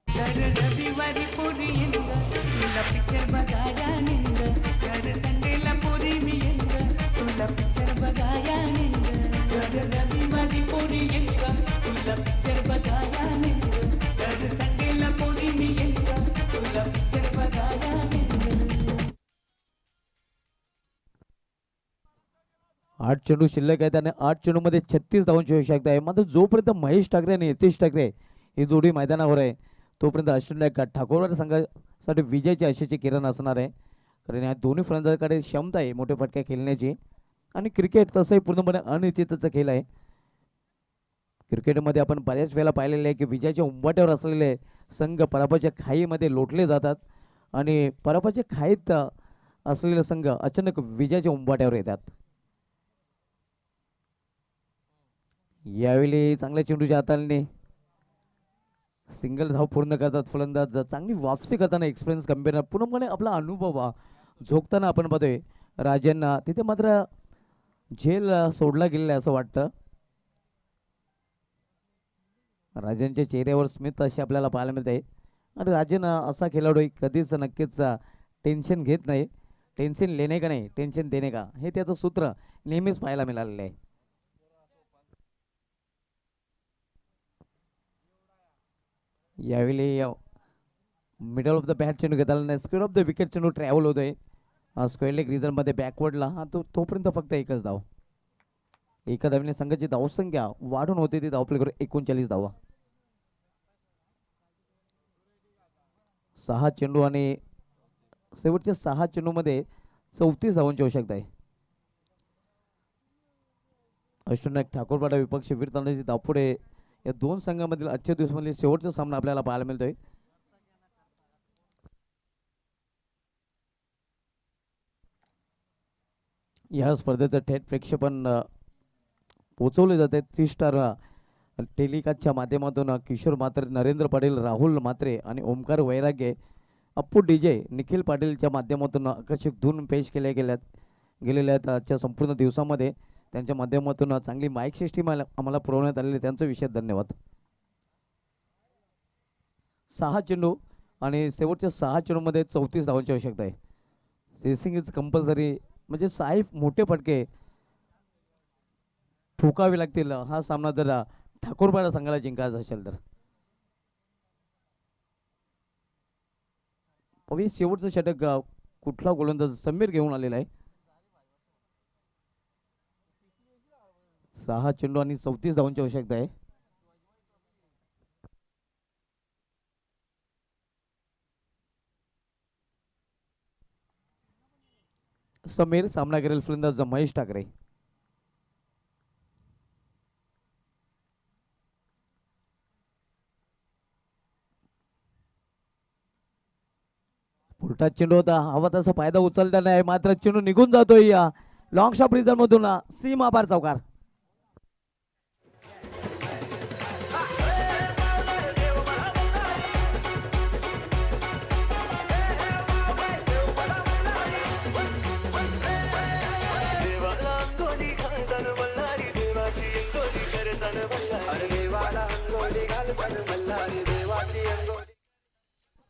रविवारी पोरी येंग तुला पिक्चर बघाया निंग कर संडेला पोरी मी येंग तुला पिक्चर बघाया निंग कर रविवारी पोरी येंग तुला पिक्चर बघाया निंग कर संडेला पोरी मी येंग तुला पिक्चर बघाया निंग. 8 चेंडू शिल्लक आहेत आणि 8 चेंडूमध्ये 36 धावांची आवश्यकता आहे. मात्र जोपर्यंत महेश ठाकरे आणि यतीश ठाकरे ही जोडी मैदानावर आहे तोपर्यंत अश्विनायक ठाकूरवाडा संघासाठी विजयाची आशेची किरण असणार आहे. कारण या दोन्ही फलंदाजांकडे क्षमता आहे मोठे फटके खेळण्याची. आणि क्रिकेट तसंही पूर्णपणे अनिश्चिततेचा खेळ आहे. क्रिकेटमध्ये आपण बऱ्याच वेळेला पाहिलेले आहे की विजयाच्या उंबाट्यावर असलेले संघ पराभवाच्या खाईमध्ये लोटले जातात आणि पराभवाच्या खाईत असलेले संघ अचानक विजयाच्या उंबाट्यावर येतात. यावेळी चांगल्या चेंडूच्या हाताने सिंगल धाव पूर्ण करतात फलंदाज. चांगली वापसी करताना एक्सपिरियन्स कंपेअर पूर्णपणे आपला अनुभव झोकताना आपण पाहतोय राजांना. तिथे मात्र झेल सोडला गेलेला असं वाटतं. राजांच्या चेहऱ्यावर स्मित अशी आपल्याला पाहायला मिळते आणि राजन असा खेळाडू आहे, कधीच नक्कीच टेन्शन घेत नाही. टेन्शन लेणे का नाही, टेन्शन देणे का, हे त्याचं सूत्र नेहमीच पाहायला मिळालेलं आहे. यावेळी मिडल ऑफ द बॅट चेंडू घेताना स्क्वेअर ऑफ द विकेट चेंडू ट्रॅव्हल होतोय. स्क्वेअर लेग रिझनमध्ये बॅकवर्डला हा तोपर्यंत फक्त एकच धाव. एका धावीने संघाची धावसंख्या वाढून होते, ती धावपलीकडे 39 धावा. 6 चेंडू आणि शेवटच्या 6 चेंडूमध्ये 34 धावांची आवश्यकता आहे. अष्टनायक ठाकूरपाडा विपक्ष वीर तांड्याची धावपुढे या दोन संघांमधील आजच्या दिवसामधील शेवटचा सामना आपल्याला पाहायला मिळतोय. या स्पर्धेचं थेट प्रक्षेपण पोचवले जाते 3 स्टार टेलिकास्टच्या माध्यमातून. किशोर म्हात्रे, नरेंद्र पाटील, राहुल म्हात्रे आणि ओमकार वैराग्य, अप्पू डीजे, निखिल पाटीलच्या माध्यमातून आकर्षक धून पेश गेलेल्या आहेत. आजच्या संपूर्ण दिवसामध्ये त्यांच्या माध्यमातून चांगली माईक सिस्टीम आम्हाला पुरवण्यात आलेली, त्यांचा विशेष धन्यवाद. 6 चेंडू आणि शेवटच्या 6 चेंडूमध्ये 34 धावांची आवश्यकता आहे. सेसिंग इज कंपल्सरी, म्हणजे 6 मोठे फटके ठोकावे लागतील हा सामना जर ठाकूरपाडा संघाला जिंकायचा असेल तर. शेवटचं षटक कुठला गोलंदाज समीर घेऊन आलेला आहे. 6 चेंडू आणि 34 धावांची आवश्यकता आहे. समीर सामना करेल फलंदाज महेश ठाकरे. पुढचा चेंडू होता, हवा तसा फायदा उचलता नाही, मात्र चेंडू निघून जातोय या लॉंग शॉप रिझन मधून सीमा पार चौकार.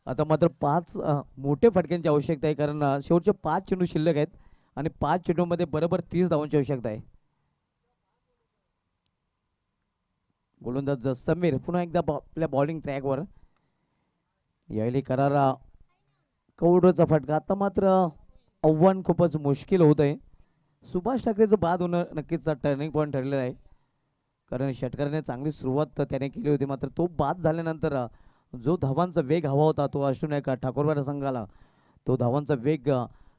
आता मात्र 5 मोठे फटक्यांची आवश्यकता आहे, कारण शेवटचे 5 चेंडू शिल्लक आहेत आणि 5 चेंडूमध्ये बरोबर 30 धावांची आवश्यकता आहे. गोलंदाज समीर पुन्हा एकदा आपल्या बॉलिंग ट्रॅकवर. यावेळी करारा कवडचा फटका. आता मात्र आव्हान खूपच मुश्किल होत आहे. सुभाष ठाकरेचं बाद होणं नक्कीच टर्निंग पॉईंट ठरलेला आहे, कारण षटकाराने चांगली सुरुवात त्याने केली होती, मात्र तो बाद झाल्यानंतर जो धावांचा वेग हवा होता तो अष्टनायक ठाकूरपाडा संघाला, तो धावांचा वेग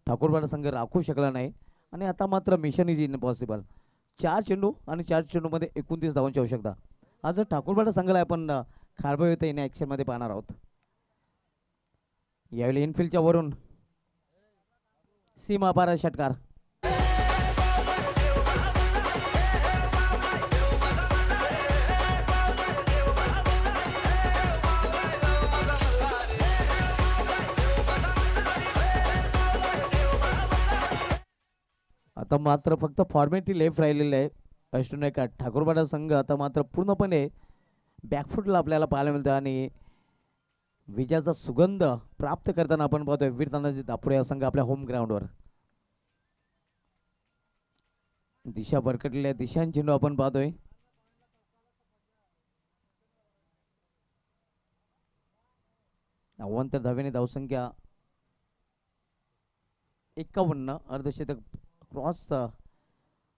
ठाकूरपाडा संघ राखू शकला नाही. आणि आता मात्र मिशन इज इम्पॉसिबल. 4 चेंडू आणि 4 चेंडूमध्ये 29 धावांची आवश्यकता. आज ठाकूरपाडा संघाला आपण खारबाव येथे येणे ॲक्शनमध्ये पाहणार आहोत. यावेळी इनफिल्डच्या वरून सीमा पार षटकार. आता मात्र फक्त फॉर्मॅलिटी लेफ्ट राहिलेले आहे. अष्टनायक ठाकूरपाडा संघ आता मात्र पूर्णपणे बॅकफुटला आपल्याला पाहायला मिळतं आणि विजयाचा सुगंध प्राप्त करताना आपण पाहतोय वीर तानाजी दापुरे हा संघ आपल्या होम ग्राउंडवर. दिशा भरकटलेल्या दिशांची चेंडू आपण पाहतोय. अवांतर धावेने धावसंख्या 51, अर्धशतक क्रॉस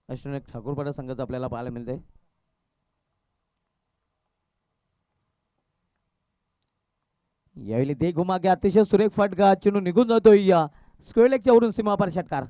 अष्टनायक ठाकूरपाडा संघाचं आपल्याला पाहायला मिळते. यावेळी दे घुमा के अतिशय सुरेख फटका, चेंडू निघून जातोय या स्क्वेअर लेगच्या वरून सीमापार षटकार.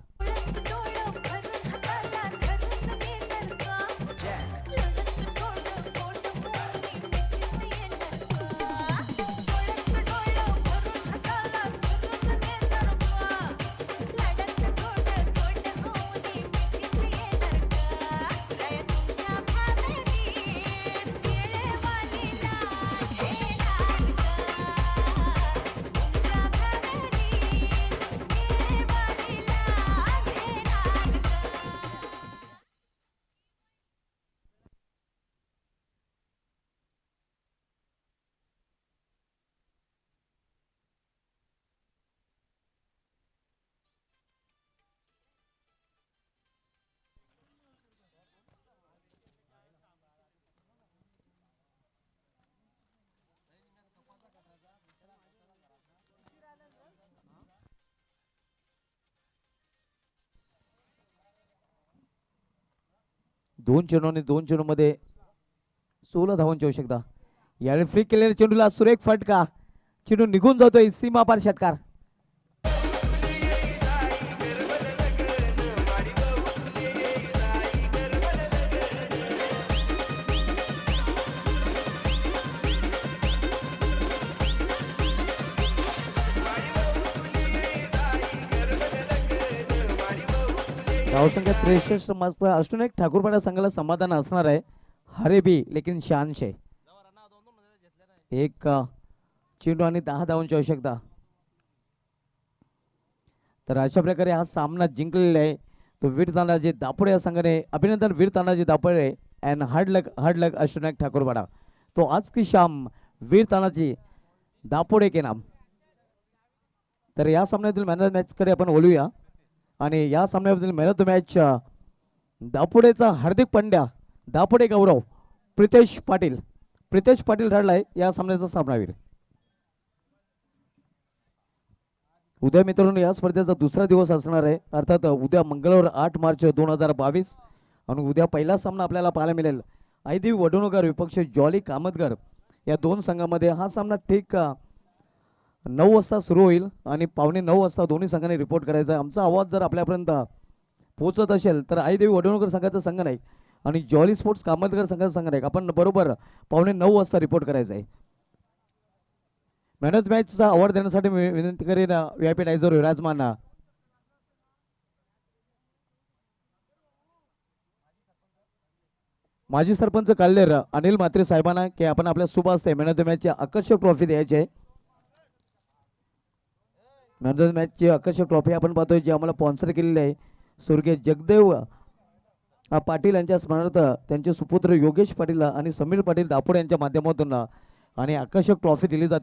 2 चेंडू आणि 2 चेंडूमध्ये 16 धावांची आवश्यकता. यावेळी फ्लिक केलेल्या चेंडूला सुरेख फटका, चेंडू निघून जातोय सीमा पार षटकार. धावसंख्या 63 मात्र असून एक ठाकूरपाडा संघाला समाधान असणार आहे. हरे बी लेकिन शान शे. एक चेंडू आणि 10 धावांची आवश्यकता. तर अशा प्रकारे हा सामना जिंकलेला आहे. तो वीर तानाजी दापोडे या संघाने अभिनंदन वीर तानाजी दापोडे अँड हार्ड लक अष्टनायक ठाकूरपाडा. तो आज की शाम वीर तानाजी दापोडे के नाम. तर या सामन्यातील मॅन ऑफ द मॅच कडे आपण बोलूया. आणि या सामन्यामधील man of the match दापोडेचा Hardik Pandya, Dapode गौरव, प्रितेश पाटील ठरलाय या सामन्याचा सामनावीर. उद्या मित्रांनो या स्पर्धेचा दुसरा दिवस असणार आहे. अर्थात उद्या मंगळवार 8 मार्च 2022 आणि उद्या पहिला सामना आपल्याला पाहायला मिळेल आयदेवी वडोणकर विपक्ष जॉली कामतगर या दोन संघामध्ये. हा सामना ठीक 9 वाजता सुरू होईल आणि 8:45 वाजता दोन्ही संघांनी रिपोर्ट करायचा आहे. आमचा आवाज जर आपल्यापर्यंत पोहोचत असेल तर आईदेवी वडवणकर संघाचा संघ नाही आणि जॉली स्पोर्ट्स कामतगर संघाचा संघ नाही, आपण बरोबर 8:45 वाजता रिपोर्ट करायचा आहे. मॅन ऑफ द मॅचचा अवॉर्ड देण्यासाठी मी विनंती करेन व्हीआयपी टायझर विराजमान माजी सरपंच काल्लेर अनिल म्हात्रे साहेबांना की आपण आपल्या शुभ हस्ते मॅन ऑफ द मॅचची आकर्षक ट्रॉफी द्यायची आहे. मॅन ऑफ द मॅचची आकर्षक ट्रॉफी आपण पाहतोय जी आम्हाला स्पॉन्सर केलेली आहे स्वर्गीय जगदेव पाटील यांच्या स्मरणार्थ त्यांचे सुपुत्र योगेश पाटील आणि समीर पाटील दापोडे यांच्या माध्यमातून आणि आकर्षक ट्रॉफी दिली जाते.